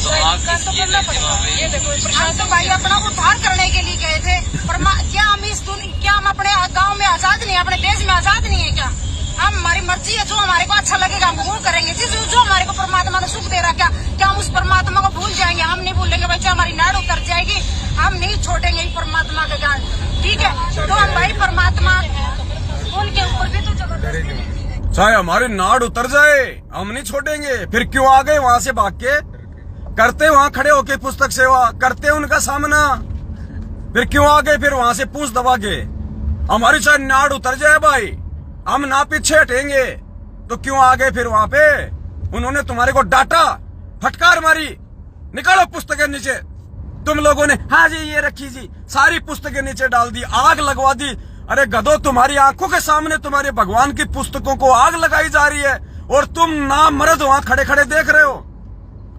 Speaker 3: तो आप किस लिए गए थे वहाँ पे?
Speaker 5: ये देखो प्रशासन तो भाई अपना उद्धार करने के लिए गए थे। क्या हम अपने गांव में आजाद नहीं है, अपने देश में आजाद नहीं है क्या? हम हमारी मर्जी है, जो हमारे को अच्छा लगेगा हम वो करेंगे। जो हमारे को परमात्मा ने सुख दे रहा, क्या हम उस परमात्मा को भूल जाएंगे? हम नहीं भूलेंगे भाई, हमारी नाड़ उतर जाएगी, हम नहीं छोड़ेंगे परमात्मा के ज्ञान, ठीक है? तो हम भाई परमात्मा उनके ऊपर भी तो जबरदस्ती,
Speaker 1: चाहे हमारी नाड़ उतर जाए हम नहीं छोड़ेंगे। फिर क्यों आ गए वहां से भाग के? करते वहां खड़े होके पुस्तक सेवा, करते उनका सामना, फिर क्यों आ गए? फिर वहां से पूछ दबा के हमारी चाहे नाड़ उतर जाए भाई, हम ना पीछे हटेंगे, तो क्यों आ गए फिर वहां पे? उन्होंने तुम्हारे को डांटा, फटकार मारी, निकालो पुस्तकें नीचे। तुम लोगों ने हाँ जी ये रखी जी, सारी पुस्तकें नीचे डाल दी, आग लगवा दी। अरे गधो, तुम्हारी आंखों के सामने तुम्हारे भगवान की पुस्तकों को आग लगाई जा रही है और तुम नामर्द वहां खड़े खड़े देख रहे हो।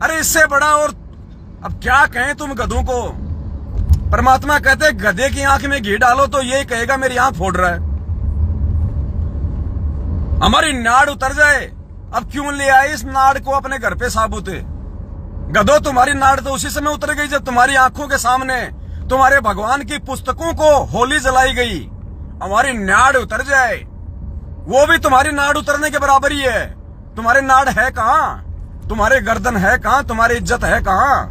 Speaker 1: अरे इससे बड़ा और अब क्या कहें तुम गधों को? परमात्मा कहते गधे की आंख में घी डालो तो यही कहेगा मेरी आंख फोड़ रहा है। हमारी नाड़ उतर जाए, अब क्यों ले आए इस नाड़ को अपने घर पे साबुत? गधो, तुम्हारी नाड़ तो उसी समय उतर गई जब तुम्हारी आंखों के सामने तुम्हारे भगवान की पुस्तकों को होली जलाई गई। हमारी नाड़ उतर जाए, वो भी तुम्हारी नाड़ उतरने के बराबर ही है। तुम्हारे नाड़ है कहां? तुम्हारे गर्दन है कहां? तुम्हारी इज्जत है कहां?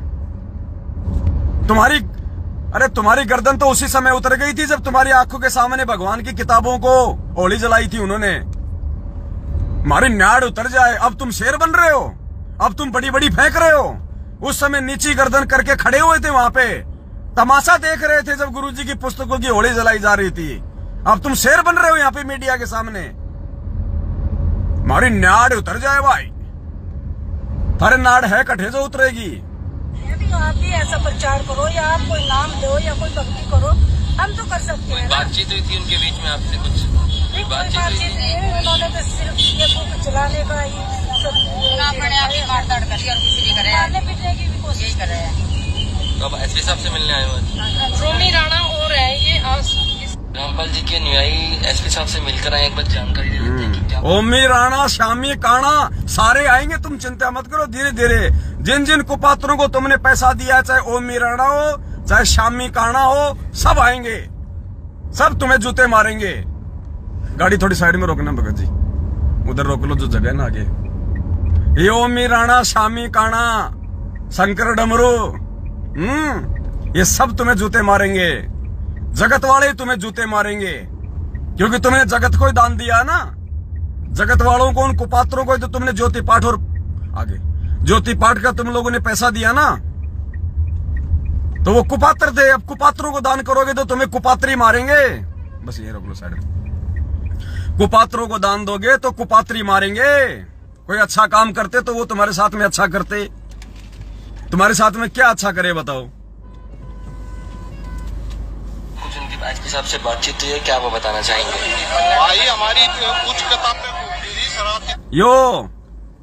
Speaker 1: तुम्हारी गर्दन तो उसी समय उतर गई थी जब तुम्हारी आंखों के सामने भगवान की किताबों को होली जलाई थी उन्होंने। हमारी नाड़ उतर जाए, अब तुम शेर बन रहे हो, अब तुम बड़ी बड़ी फेंक रहे हो। उस समय नीची गर्दन करके खड़े हुए थे वहां पे, तमाशा देख रहे थे जब गुरुजी की पुस्तकों की होली जलाई जा रही थी। अब तुम शेर बन रहे हो यहाँ पे मीडिया के सामने। हमारी नाड़ उतर जाए भाई, थारे नाड़ है कठे जो उतरेगी।
Speaker 5: आप भी ऐसा प्रचार करो या आप कोई नाम दो या कोई भक्ति करो, हम तो कर सकते हैं।
Speaker 3: बातचीत हुई थी उनके बीच में आपसे कुछ? बातचीत हुई थी?
Speaker 5: उन्होंने तो सिर्फ ये बुक चलाने का ही मारने पीटने की भी कोशिश कर रहे हैं।
Speaker 3: तो अब एसपी साहब से मिलने आए हुए
Speaker 5: रोमी राणा और है ये
Speaker 3: रामपाल जी के अनुयायी एसपी साहब से मिलकर आए, एक बार जानकारी दे देते हैं कि क्या।
Speaker 1: ओमी राणा, श्यामी काणा सारे आएंगे, तुम चिंता मत करो। धीरे धीरे जिन जिन कुपात्रों को तुमने पैसा दिया, चाहे ओमी राणा हो चाहे श्यामी काणा हो, सब आएंगे, सब तुम्हें जूते मारेंगे। गाड़ी थोड़ी साइड में रोकना भगत जी, उधर रोक लो जो जगह है ना आगे। ये ओमी राणा, श्यामी काणा, शंकर डमरू, ये सब तुम्हें जूते मारेंगे। जगत वाले तुम्हें जूते मारेंगे क्योंकि तुमने जगत को ही दान दिया ना। जगत वालों को, उन कुपात्रों को तो तुमने ज्योति पाठ और आगे ज्योति पाठ का तुम लोगों ने पैसा दिया ना, तो वो कुपात्र थे। अब कुपात्रों को दान करोगे तो तुम्हें कुपात्री मारेंगे। बस ये रोक लो साइड में। कुपात्रों को दान दोगे तो कुपात्री मारेंगे। कोई अच्छा काम करते तो वो तुम्हारे साथ में अच्छा करते। तुम्हारे साथ में क्या अच्छा करे बताओ?
Speaker 3: कुछ उनकी एसपी साहब से बातचीत हुई है, क्या वो बताना चाहेंगे?
Speaker 4: भाई हमारी कुछ किताब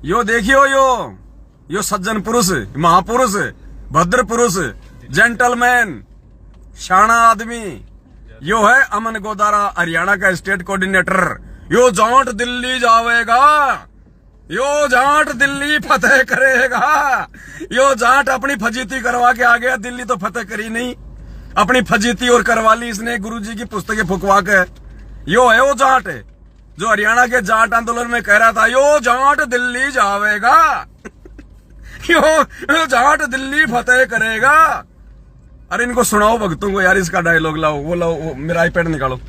Speaker 1: यो देखियो, यो सज्जन पुरुष, महापुरुष, भद्र पुरुष, जेंटलमैन, शाना आदमी, यो है अमन गोदारा, हरियाणा का स्टेट कोऑर्डिनेटर। यो जाट दिल्ली जावेगा, यो जाट दिल्ली फतेह करेगा। यो जाट अपनी फजीती करवा के आ गया, दिल्ली तो फतेह करी नहीं, अपनी फजीती और करवा ली इसने गुरुजी की पुस्तकें फुकवा के। यो है वो जाट जो हरियाणा के जाट आंदोलन में कह रहा था, यो जाट दिल्ली जावेगा, यो जाट दिल्ली फतेह करेगा। अरे इनको सुनाओ भक्तों को यार, इसका डायलॉग लाओ, वो लाओ, वो मेरा आईपैड निकालो।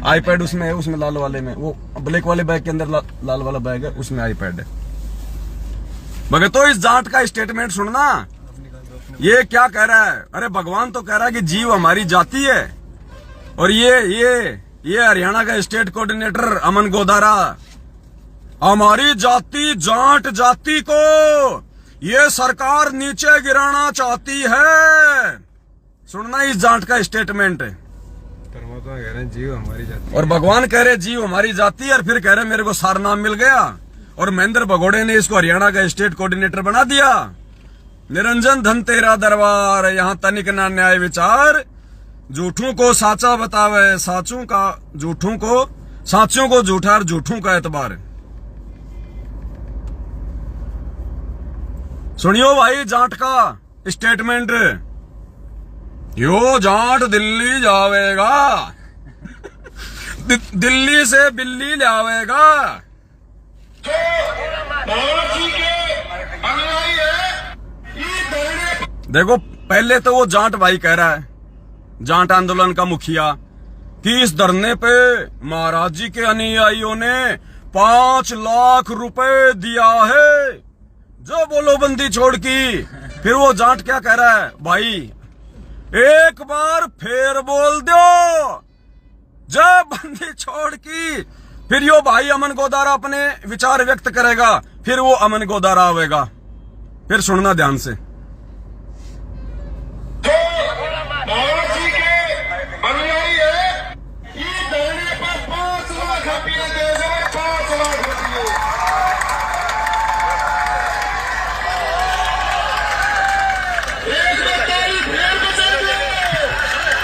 Speaker 1: आईपैड उसमें है, उसमें लाल वाले में, वो ब्लैक वाले बैग के अंदर लाल वाला बैग है, उसमें आईपैड है। भगतो इस जाट का स्टेटमेंट सुनना, ये क्या कह रहा है? अरे भगवान तो कह रहा है कि जीव हमारी जाति है, और ये हरियाणा का स्टेट कोऑर्डिनेटर अमन गोदारा, हमारी जाति जाट जाति को ये सरकार नीचे गिराना चाहती है। सुनना इस जाट का स्टेटमेंट।
Speaker 2: परमात्मा कह रहे हैं जीव हमारी जाति,
Speaker 1: और भगवान कह रहे जीव हमारी जाति, और फिर कह रहे मेरे को सारनाम मिल गया, और महेंद्र भगोड़े ने इसको हरियाणा का स्टेट कोऑर्डिनेटर बना दिया। निरंजन धन तेरा दरबार, यहाँ तनिक ना न्याय विचार, झूठों को साचा बतावे, साचों का झूठों को, साचों को झूठा और झूठों का एतबार। सुनियो भाई जाट का स्टेटमेंट। यो जाट दिल्ली जावेगा, दिल्ली से बिल्ली लावेगा। देखो पहले तो वो जाट भाई कह रहा है, जाट आंदोलन का मुखिया, कि इस धरने पे महाराज जी के अनुयायियों ने 5 लाख रुपए दिया है जो बोलोबंदी छोड़ की। फिर वो जाट क्या कह रहा है, भाई एक बार फिर बोल दो जब बंदी छोड़ की। फिर यो भाई अमन गोदारा अपने विचार व्यक्त करेगा, फिर वो अमन गोदारा आवेगा। फिर सुनना ध्यान से।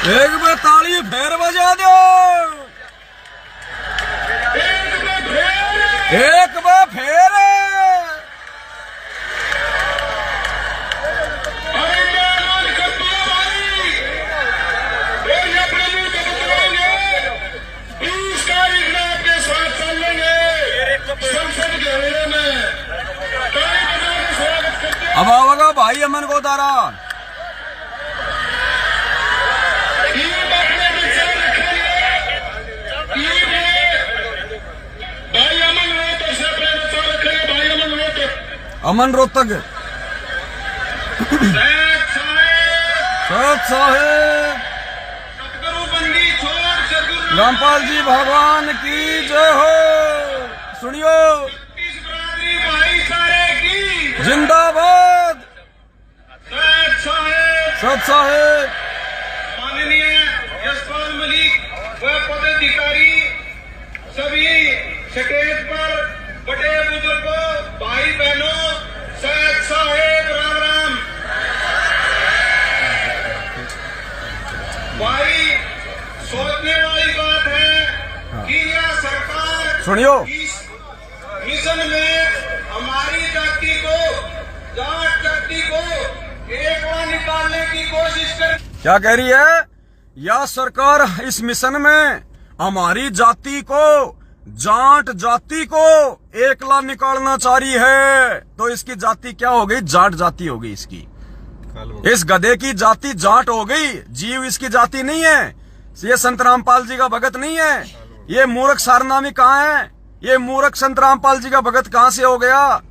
Speaker 1: एक बार ताली फेर बजा दो, एक बार फेर। अब आवेगा भाई अमन गोदारा। अमन रोहतक साहेब, रामपाल जी भगवान की जय हो। सुनियो जिंदाबाद सत साहेब।
Speaker 4: माननीय यशपाल मलिक व पदाधिकारी, सभी स्टेज पर बड़े बुजुर्गों, भाई बहनों, सैयद साहेब राम राम। भाई सोचने वाली बात है कि यह सरकार
Speaker 1: सुनियो
Speaker 4: इस मिशन में हमारी जाति को, जाट जाति को एकला निकालने की कोशिश कर।
Speaker 1: क्या कह रही है, यह सरकार इस मिशन में हमारी जाति को, जाट जाति को एकला निकालना चाह रही है। तो इसकी जाति क्या हो गई, जाट जाति हो गई इसकी। इस गधे की जाति जाट हो गई, जीव इसकी जाति नहीं है। ये संत रामपाल जी का भगत नहीं है। ये मूर्ख सारनामी कहाँ है, ये मूर्ख संत रामपाल जी का भगत कहां से हो गया,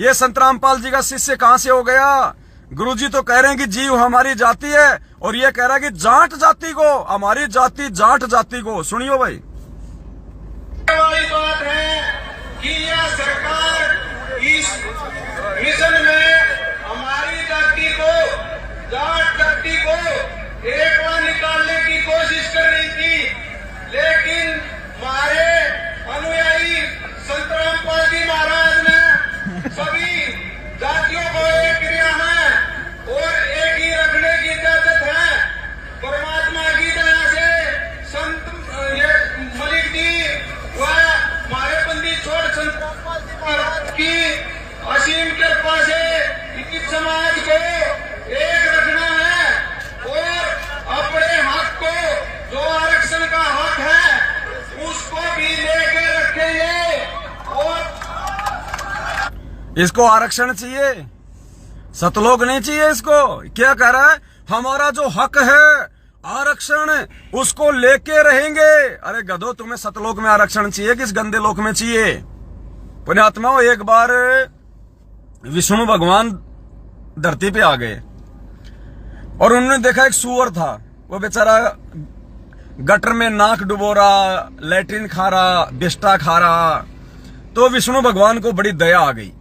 Speaker 1: ये संत रामपाल जी का शिष्य कहां से हो गया। गुरुजी तो कह रहे हैं कि जीव हमारी जाति है, और ये कह रहा है कि जाट जाति को, हमारी जाति जाट जाति को। सुनियो भाई।
Speaker 4: वाली बात है कि यह सरकार इस मिशन में हमारी जाति को, जाट जाति को एकला निकालने की कोशिश कर रही थी, लेकिन हमारे अनुयायी संत रामपाल जी महाराज ने सभी जातियों को एक किया है और एक ही रखने की इजाजत है। परमात्मा की दया से संत मलिक जी व हमारे बंदी छोड़ संत रामपाल जी महाराज की असीम कृपा से इस समाज को एक रखना है और अपने हक को, जो आरक्षण का हक है, उसको भी लेके रखेंगे। और
Speaker 1: इसको आरक्षण चाहिए, सतलोक नहीं चाहिए इसको। क्या कह रहा है, हमारा जो हक है आरक्षण, उसको लेके रहेंगे। अरे गधो, तुम्हें सतलोक में आरक्षण चाहिए, किस गंदे लोक में चाहिए। पुण्यात्माओं, एक बार विष्णु भगवान धरती पे आ गए और उन्होंने देखा एक सूअर था, वो बेचारा गटर में नाक डुबो रहा, लैट्रिन खा रहा, बिस्टा खा रहा। तो विष्णु भगवान को बड़ी दया आ गई।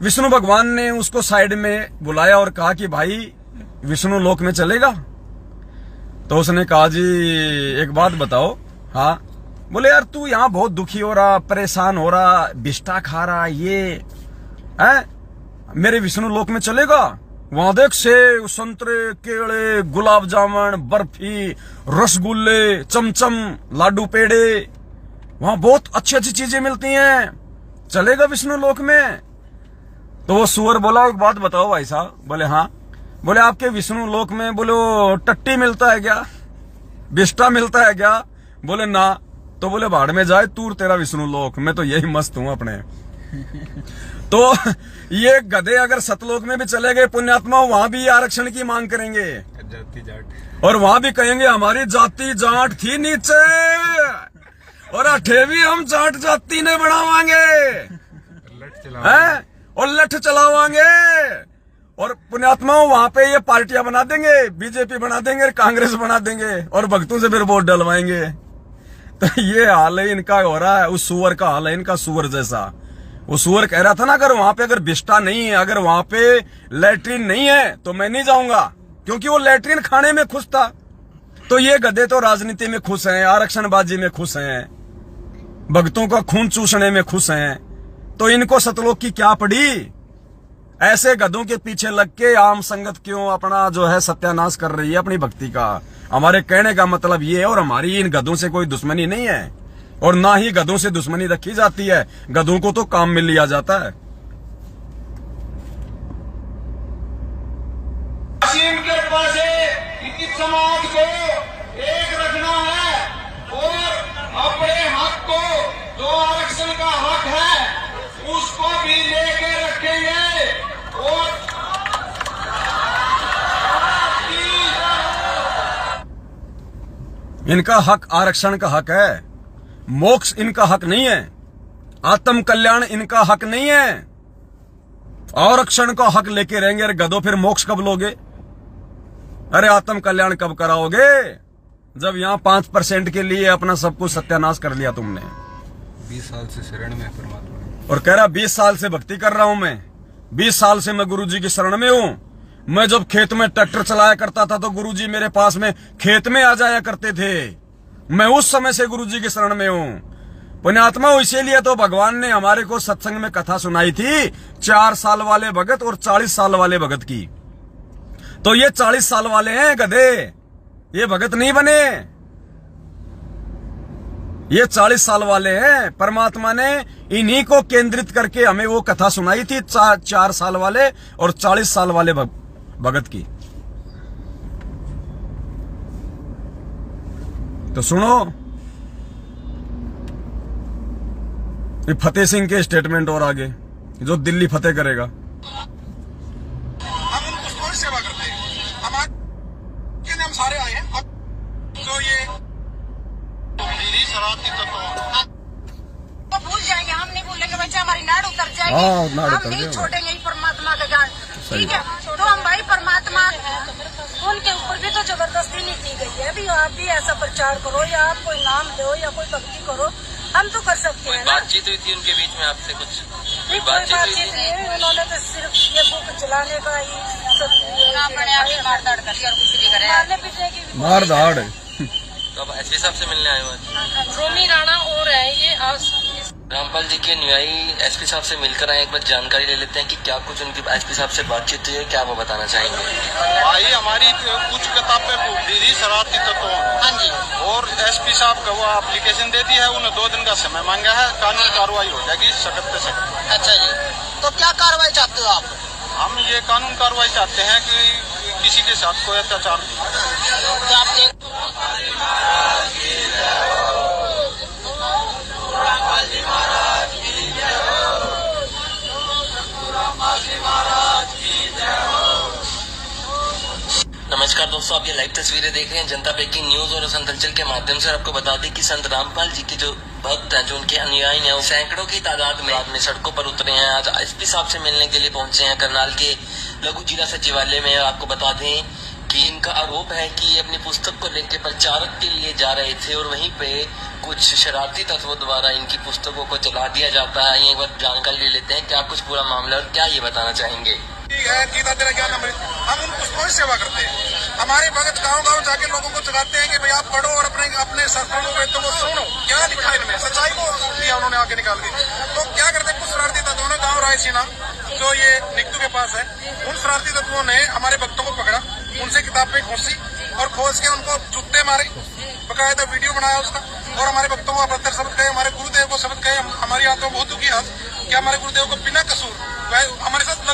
Speaker 1: विष्णु भगवान ने उसको साइड में बुलाया और कहा कि भाई विष्णु लोक में चलेगा। तो उसने कहा जी एक बात बताओ। हाँ। बोले यार तू यहाँ बहुत दुखी हो रहा, परेशान हो रहा, बिस्टा खा रहा, ये है मेरे विष्णु लोक में चलेगा। वहां देख सेब, संतरे, केले, गुलाब जामुन, बर्फी, रसगुल्ले, चमचम, लाडू पेड़े, वहां बहुत अच्छी अच्छी चीजें मिलती हैं, चलेगा विष्णु लोक में। तो वो सुअर बोला एक बात बताओ भाई साहब। बोले हाँ। बोले आपके विष्णु लोक में बोले वो टट्टी मिलता है क्या, बिस्टा मिलता है क्या? बोले ना। तो बोले भाड़ में जाए तूर तेरा विष्णु लोक, मैं तो यही मस्त हूं अपने। तो ये गधे अगर सतलोक में भी चले गए पुण्यात्मा, वहां भी आरक्षण की मांग करेंगे
Speaker 2: जाति जाट,
Speaker 1: और वहां भी कहेंगे हमारी जाति जाट थी नीचे और अठेवी हम जाट जाति ने बढ़ावांगे हैं और लठ चलावांगे। और पुण्यात्माओं वहां पे ये पार्टियां बना देंगे, बीजेपी बना देंगे, कांग्रेस बना देंगे और भक्तों से फिर वोट डलवाएंगे। तो ये हाल है इनका हो रहा है, उस सुअर का हाल है इनका, सुअर जैसा। वो सुअर कह रहा था ना, अगर वहां पे अगर बिस्टा नहीं है, अगर वहां पे लैट्रिन नहीं है तो मैं नहीं जाऊंगा, क्योंकि वो लैट्रिन खाने में खुश था। तो ये गधे तो राजनीति में खुश हैं, आरक्षणबाजी में खुश हैं, भक्तों का खून चूसने में खुश हैं। तो इनको सतलोक की क्या पड़ी? ऐसे गधों के पीछे लग के आम संगत क्यों अपना जो है सत्यानाश कर रही है अपनी भक्ति का? हमारे कहने का मतलब ये है, और हमारी इन गधों से कोई दुश्मनी नहीं है और ना ही गधों से दुश्मनी रखी जाती है। गधों को तो काम में लिया जाता है।
Speaker 4: इनके पास इस समाज को एक रखना है और अपने हक को, जो आरक्षण का हक है, उसको भी लेके रखेंगे। और
Speaker 1: इनका हक आरक्षण का हक है, मोक्ष इनका हक नहीं है, आत्म कल्याण इनका हक नहीं है। आरक्षण का हक लेके रहेंगे। अरे गधों, फिर मोक्ष कब लोगे? अरे आत्म कल्याण कब कराओगे? जब यहां 5% के लिए अपना सब कुछ सत्यानाश कर लिया तुमने।
Speaker 2: 20 साल से शरण में परमात्मा,
Speaker 1: और कह रहा 20 साल से भक्ति कर रहा हूं मैं, 20 साल से मैं गुरुजी की शरण में हूं। मैं जब खेत में ट्रैक्टर चलाया करता था तो गुरुजी मेरे पास में खेत में आ जाया करते थे। मैं उस समय से गुरुजी की शरण में हूं। पुण्यात्मा, इसीलिए तो भगवान ने हमारे को सत्संग में कथा सुनाई थी 4 साल वाले भगत और 40 साल वाले भगत की। तो ये 40 साल वाले हैं गधे, ये भगत नहीं बने, ये 40 साल वाले हैं। परमात्मा ने इन्हीं को केंद्रित करके हमें वो कथा सुनाई थी 4 साल वाले और 40 साल वाले भगत की। तो सुनो, ये फतेह सिंह के स्टेटमेंट और आगे, जो दिल्ली फतेह करेगा।
Speaker 4: हम उनको कौन सेवा करते हैं? हमारे हम सारे आए हैं। अब जो ये शरारती
Speaker 5: तो भूल जाएंगे, हम नहीं भूलेंगे बच्चे, हमारी नाड़ उतर जाएगी।
Speaker 1: नाड़
Speaker 5: हम
Speaker 1: उतर
Speaker 5: नहीं
Speaker 1: जाएगी।
Speaker 5: छोड़ेंगे परमात्मा का ज्ञान, ठीक है? तो हम भाई परमात्मा, उनके ऊपर भी तो जबरदस्ती नहीं की गई है। अभी आप भी ऐसा प्रचार करो या आप कोई नाम दो या कोई भक्ति करो, हम तो कर सकते हैं ना।
Speaker 3: बातचीत हुई थी उनके बीच में आपसे कुछ?
Speaker 5: कोई बातचीत नहीं, उन्होंने तो सिर्फ ये बुक चलाने का ही मारने पीटने की
Speaker 1: मार धाड़।
Speaker 3: तो अब एसपी साहब से मिलने आए हुए
Speaker 5: रोमी राणा और है ये।
Speaker 3: रामपाल जी के अनुयायी एसपी साहब से मिलकर आए, एक बार जानकारी ले लेते हैं कि क्या कुछ उनकी एसपी साहब से बातचीत हुई है, क्या वो बताना चाहेंगे?
Speaker 6: भाई हमारी कुछ किताबें दी थी शरारती तत्वों। हाँ जी। और एसपी साहब का वो एप्लीकेशन दे दी है, उन्हें 2 दिन का समय मांगा है, कानूनी कार्रवाई हो जाएगी सख्त से सख्त। अच्छा जी, तो क्या कार्रवाई चाहते हो आप? हम ये कानून कार्रवाई चाहते हैं कि किसी के साथ कोई अत्याचार नहीं। तो आपके
Speaker 3: नमस्कार दोस्तों, आप ये लाइव तस्वीरें देख रहे हैं जनता ब्रेकिंग न्यूज और संतंचल के माध्यम से। आपको बता दें कि संत रामपाल जी के जो भक्त हैं, जो उनके अनुयायी हैं, वो सैकड़ों की तादाद में सड़कों पर उतरे हैं। आज एसपी साहब से मिलने के लिए पहुंचे हैं करनाल के लघु जिला सचिवालय में। आपको बता दें कि इनका आरोप है कि ये अपनी पुस्तक को लेकर प्रचारक के लिए जा रहे थे और वहीं पे कुछ शरारती तत्वों द्वारा इनकी पुस्तकों को जला दिया जाता है। एक बार जानकारी ले लेते हैं क्या कुछ पूरा मामला और क्या ये बताना चाहेंगे।
Speaker 4: ठीक है, गीता तेरा ज्ञान अमृत, हम उनको कौन सेवा करते हैं? हमारे भगत गांव-गांव जाके लोगों को जगाते हैं कि भाई आप पढ़ो और अपने शास्त्रों को तो वो सुनो। क्या लिखा है इनमें? सच्चाई को लिया उन्होंने आगे निकाल के। तो क्या करते कुछ शरारती तत्वों ने गाँव रायसीना जो ये निकटू के पास है, उन शरारती तत्वों ने हमारे भक्तों को पकड़ा, उनसे किताब पे खोसी और खोज के उनको जूते मारे, बकायदा वीडियो बनाया उसका, और हमारे भक्तों को अभद्र शब्द कहे, हमारे गुरुदेव को शब्द कहे। हमारी आत्मा बहुत दुखी है कि हमारे गुरुदेव को बिना कसूर हमारे साथ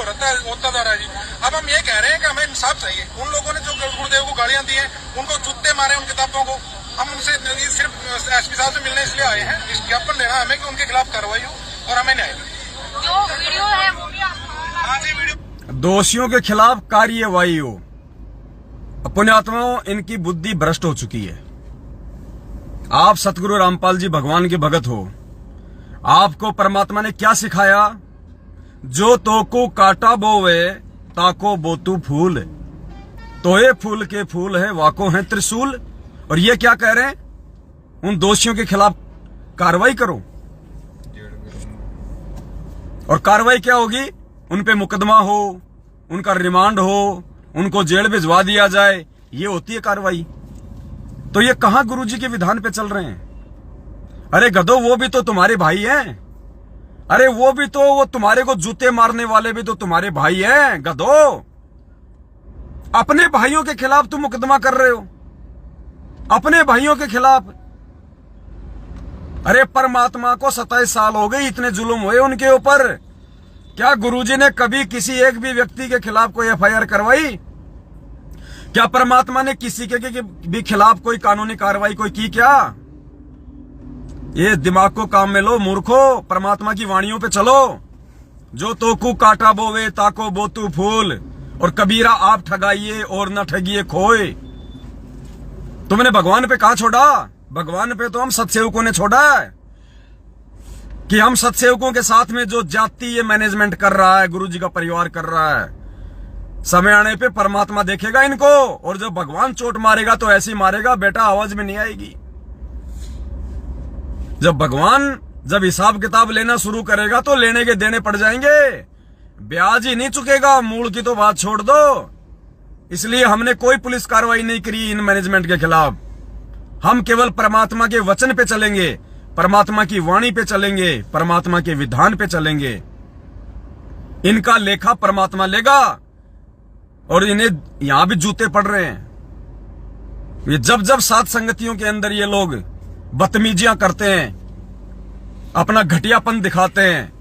Speaker 4: होता जा रहा है जी। अब हम ये कह रहे हैं कि हमें इंसाफ चाहिए। उन लोगों ने जो गुरुदेव को गालियां दी हैं, उनको जूते मारे उन किताबों को, हम उनसे सिर्फ एसपी साहब से मिलने इसलिए आए हैं, इस ज्ञापन देना हमें कि उनके खिलाफ कार्रवाई हो और हमें न्याय मिले।
Speaker 5: जो वीडियो है वो भी
Speaker 4: हाँ जी, वीडियो
Speaker 1: दोषियों के खिलाफ कार्यवाही हो। पुण्यात्माओं, इनकी बुद्धि भ्रष्ट हो चुकी है। आप सतगुरु रामपाल जी भगवान के भगत हो, आपको परमात्मा ने क्या सिखाया? जो तो को काटा बोवे ताको बोतू फूल, तो ये फूल के फूल है वाको है त्रिशूल। और ये क्या कह रहे हैं? उन दोषियों के खिलाफ कार्रवाई करो। और कार्रवाई क्या होगी? उन पे मुकदमा हो, उनका रिमांड हो, उनको जेल भिजवा दिया जाए, ये होती है कार्रवाई। तो ये कहां गुरुजी के विधान पे चल रहे हैं? अरे गधो, वो भी तो तुम्हारे भाई हैं। अरे वो तुम्हारे को जूते मारने वाले भी तो तुम्हारे भाई हैं गधो। अपने भाइयों के खिलाफ तुम मुकदमा कर रहे हो, अपने भाइयों के खिलाफ। अरे परमात्मा को 27 साल हो गए, इतने जुल्म हुए उनके ऊपर। क्या गुरुजी ने कभी किसी एक भी व्यक्ति के खिलाफ कोई एफआईआर करवाई? क्या परमात्मा ने किसी के भी खिलाफ कोई कानूनी कार्रवाई कोई की क्या? ये दिमाग को काम में लो मूर्खो, परमात्मा की वाणियों पे चलो। जो तोकू काटा बोवे ताको बोतू फूल, और कबीरा आप ठगाइए और न ठगिए खोए। तुमने भगवान पे कहां छोड़ा? भगवान पे तो हम सत्सेवकों ने छोड़ा है कि हम सत्सेवकों के साथ में जो जाति ये मैनेजमेंट कर रहा है, गुरुजी का परिवार कर रहा है, समय आने पे परमात्मा देखेगा इनको। और जब भगवान चोट मारेगा तो ऐसी मारेगा बेटा, आवाज में नहीं आएगी। जब भगवान जब हिसाब किताब लेना शुरू करेगा तो लेने के देने पड़ जाएंगे, ब्याज ही नहीं चुकेगा। मूल की तो बात छोड़ दो। इसलिए हमने कोई पुलिस कार्रवाई नहीं करी इन मैनेजमेंट के खिलाफ। हम केवल परमात्मा के वचन पे चलेंगे, परमात्मा की वाणी पे चलेंगे, परमात्मा के विधान पे चलेंगे। इनका लेखा परमात्मा लेगा। और इन्हें यहां भी जूते पड़ रहे हैं। ये जब जब सात संगतियों के अंदर ये लोग बदतमीजियां करते हैं, अपना घटियापन दिखाते हैं,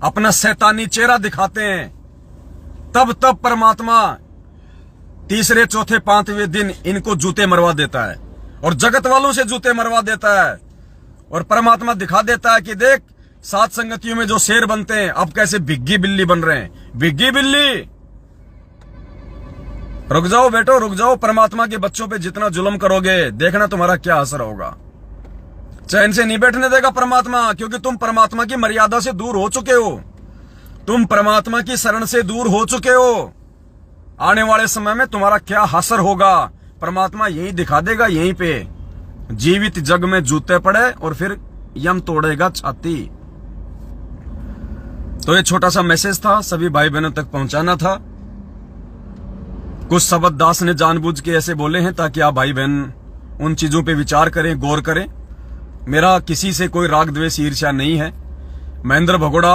Speaker 1: अपना शैतानी चेहरा दिखाते हैं, तब तब परमात्मा तीसरे चौथे पांचवें दिन इनको जूते मरवा देता है और जगत वालों से जूते मरवा देता है। और परमात्मा दिखा देता है कि देख, सात संगतियों में जो शेर बनते हैं अब कैसे भिग्गी बिल्ली बन रहे हैं। भिग्गी बिल्ली, रुक जाओ बेटो, रुक जाओ। परमात्मा के बच्चों पे जितना जुल्म करोगे देखना तुम्हारा क्या असर होगा। चैन से नहीं बैठने देगा परमात्मा, क्योंकि तुम परमात्मा की मर्यादा से दूर हो चुके हो, तुम परमात्मा की शरण से दूर हो चुके हो। आने वाले समय में तुम्हारा क्या असर होगा परमात्मा यही दिखा देगा। यहीं पे जीवित जग में जूते पड़े और फिर यम तोड़ेगा छाती। तो ये छोटा सा मैसेज था, सभी भाई बहनों तक पहुंचाना था। कुछ शब्द दास ने जानबूझ के ऐसे बोले हैं ताकि आप भाई बहन उन चीजों पे विचार करें, गौर करें। मेरा किसी से कोई राग द्वेष ईर्ष्या नहीं है। महेंद्र भगोड़ा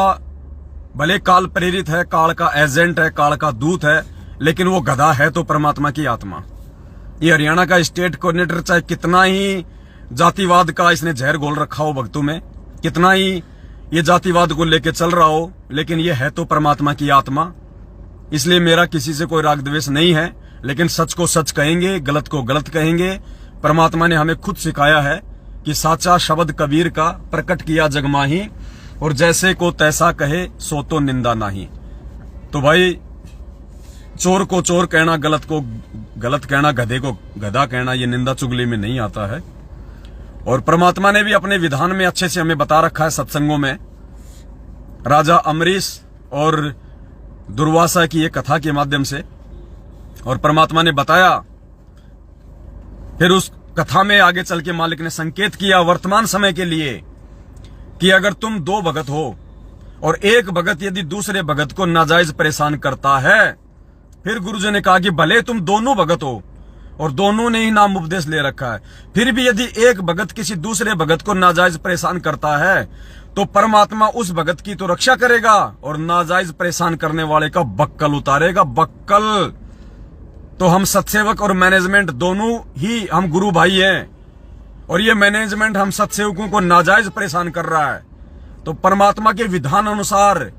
Speaker 1: भले काल प्रेरित है, काल का एजेंट है, काल का दूत है, लेकिन वो गधा है तो परमात्मा की आत्मा। ये हरियाणा का स्टेट कोऑर्डिनेटर चाहे कितना ही जातिवाद का इसने जहर घोल रखा हो भक्तों में, कितना ही ये जातिवाद को लेके चल रहा हो, लेकिन ये है तो परमात्मा की आत्मा। इसलिए मेरा किसी से कोई राग द्वेष नहीं है, लेकिन सच को सच कहेंगे, गलत को गलत कहेंगे। परमात्मा ने हमें खुद सिखाया है कि साचा शब्द कबीर का प्रकट किया जग माही, और जैसे को तैसा कहे सो तो निंदा नहीं। तो भाई, चोर को चोर कहना, गलत को गलत कहना, गधे को गधा कहना, ये निंदा चुगली में नहीं आता है। और परमात्मा ने भी अपने विधान में अच्छे से हमें बता रखा है सत्संगों में। राजा अमरीश और दुर्वासा की एक कथा के माध्यम से, और परमात्मा ने बताया। फिर उस कथा में आगे चल के मालिक ने संकेत किया वर्तमान समय के लिए कि अगर तुम दो भगत हो और एक भगत यदि दूसरे भगत को नाजायज परेशान करता है, फिर गुरुजी ने कहा कि भले तुम दोनों भगत हो और दोनों ने ही नाम उपदेश ले रखा है, फिर भी यदि एक भगत किसी दूसरे भगत को नाजायज परेशान करता है तो परमात्मा उस भगत की तो रक्षा करेगा और नाजायज परेशान करने वाले का बक्कल उतारेगा। बक्कल। तो हम सत्सेवक और मैनेजमेंट दोनों ही हम गुरु भाई हैं, और ये मैनेजमेंट हम सत्सेवकों को नाजायज परेशान कर रहा है। तो परमात्मा के विधान अनुसार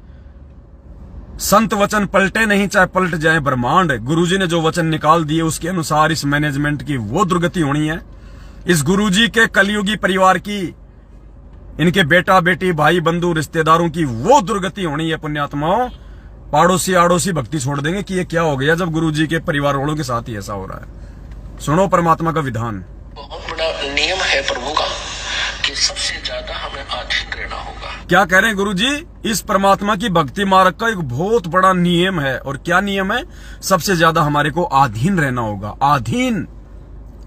Speaker 1: संत वचन पलटे नहीं, चाहे पलट जाए ब्रह्मांड। गुरुजी ने जो वचन निकाल दिए उसके अनुसार इस मैनेजमेंट की वो दुर्गति होनी है। इस गुरुजी के कलयुगी परिवार की, इनके बेटा बेटी भाई बंधु रिश्तेदारों की वो दुर्गति होनी है। पुण्यात्माओं, पाड़ोसी आड़ोसी भक्ति छोड़ देंगे कि ये क्या हो गया जब गुरुजी के परिवार वालों के साथ ही ऐसा हो रहा है। सुनो परमात्मा का विधान।
Speaker 3: बहुत बड़ा नियम है प्रभु का कि सबसे ज्यादा हमें अधीन रहना होगा।
Speaker 1: क्या कह रहे हैं गुरुजी? इस परमात्मा की भक्ति मार्ग का एक बहुत बड़ा नियम है। और क्या नियम है? सबसे ज्यादा हमारे को अधीन रहना होगा। अधीन,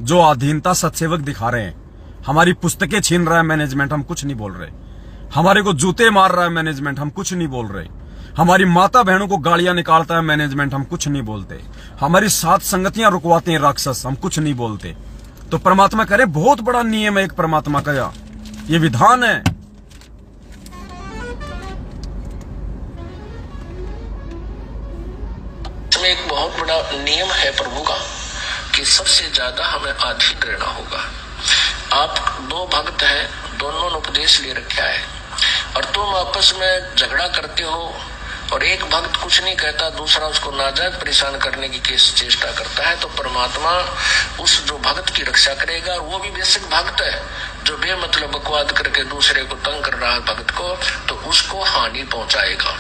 Speaker 1: जो अधीनता सत्सेवक दिखा रहे हैं। हमारी पुस्तकें छीन रहा है मैनेजमेंट, हम कुछ नहीं बोल रहे। हमारे को जूते मार रहा है मैनेजमेंट, हम कुछ नहीं बोल रहे। हमारी माता बहनों को गालियां निकालता है मैनेजमेंट, हम कुछ नहीं बोलते। हमारी साथ संगतियां रुकवाते हैं राक्षस, हम कुछ नहीं बोलते। तो परमात्मा कह रहे बहुत बड़ा नियम है एक परमात्मा का, ये विधान है।
Speaker 3: इसमें एक बहुत बड़ा नियम है प्रभु का कि सबसे ज्यादा हमें अधीन रहना होगा। आप दो भक्त हैं, दोनों ने उपदेश ले रखा है और तुम आपस में झगड़ा करते हो और एक भक्त कुछ नहीं कहता, दूसरा उसको नाजायज परेशान करने की चेष्टा करता है, तो परमात्मा उस जो भक्त की रक्षा करेगा। और वो भी बेसिक भक्त है जो बेमतलब बकवाद करके दूसरे को तंग कर रहा है भक्त को, तो उसको हानि पहुंचाएगा,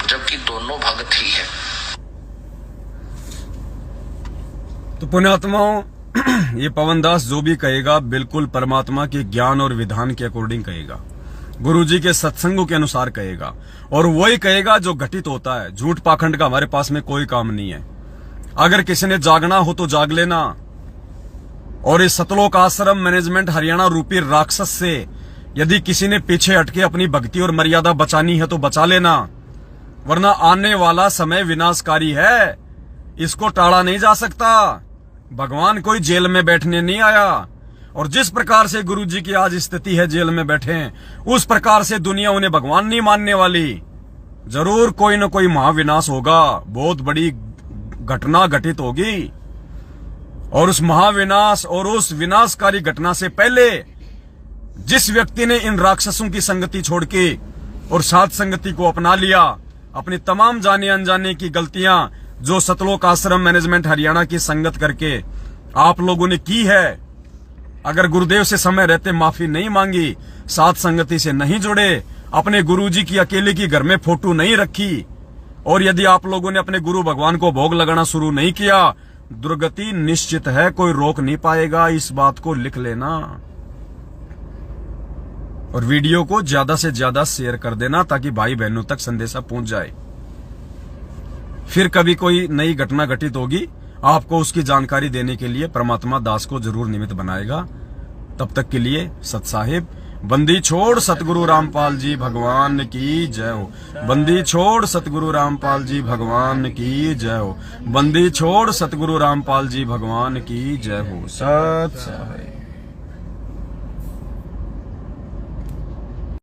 Speaker 3: जबकि दोनों भक्त ही है।
Speaker 1: तो पुण्यात्माओं, ये पवनदास जो भी कहेगा बिल्कुल परमात्मा के ज्ञान और विधान के अकॉर्डिंग कहेगा, गुरुजी के सत्संगों के अनुसार कहेगा। और वही कहेगा जो घटित होता है। झूठ पाखंड का हमारे पास में कोई काम नहीं है। अगर किसी ने जागना हो तो जाग लेना। और इस सतलोक आश्रम मैनेजमेंट हरियाणा रूपी राक्षस से यदि किसी ने पीछे हटके अपनी भक्ति और मर्यादा बचानी है तो बचा लेना, वरना आने वाला समय विनाशकारी है, इसको टाला नहीं जा सकता। भगवान कोई जेल में बैठने नहीं आया। और जिस प्रकार से गुरुजी की आज स्थिति है, जेल में बैठे हैं, उस प्रकार से दुनिया उन्हें भगवान नहीं मानने वाली। जरूर कोई न कोई महाविनाश होगा, बहुत बड़ी घटना घटित होगी। और उस महाविनाश और उस विनाशकारी घटना से पहले जिस व्यक्ति ने इन राक्षसों की संगति छोड़ के और साथ संगति को अपना लिया, अपनी तमाम जाने अनजाने की गलतियां जो सतलोक आश्रम मैनेजमेंट हरियाणा की संगत करके आप लोगों ने की है, अगर गुरुदेव से समय रहते माफी नहीं मांगी, साथ संगति से नहीं जुड़े, अपने गुरुजी की अकेले की घर में फोटो नहीं रखी, और यदि आप लोगों ने अपने गुरु भगवान को भोग लगाना शुरू नहीं किया, दुर्गति निश्चित है, कोई रोक नहीं पाएगा। इस बात को लिख लेना। और वीडियो को ज्यादा से ज्यादा शेयर कर देना ताकि भाई बहनों तक संदेशा पहुंच जाए। फिर कभी कोई नई घटना घटित होगी, आपको उसकी जानकारी देने के लिए परमात्मा दास को जरूर निमित्त बनाएगा। तब तक के लिए सत साहिब, बंदी छोड़ सतगुरु रामपाल जी भगवान की जय हो। बंदी छोड़ सतगुरु रामपाल जी भगवान की जय हो। बंदी छोड़ सतगुरु रामपाल जी भगवान की जय हो। सत साहिब।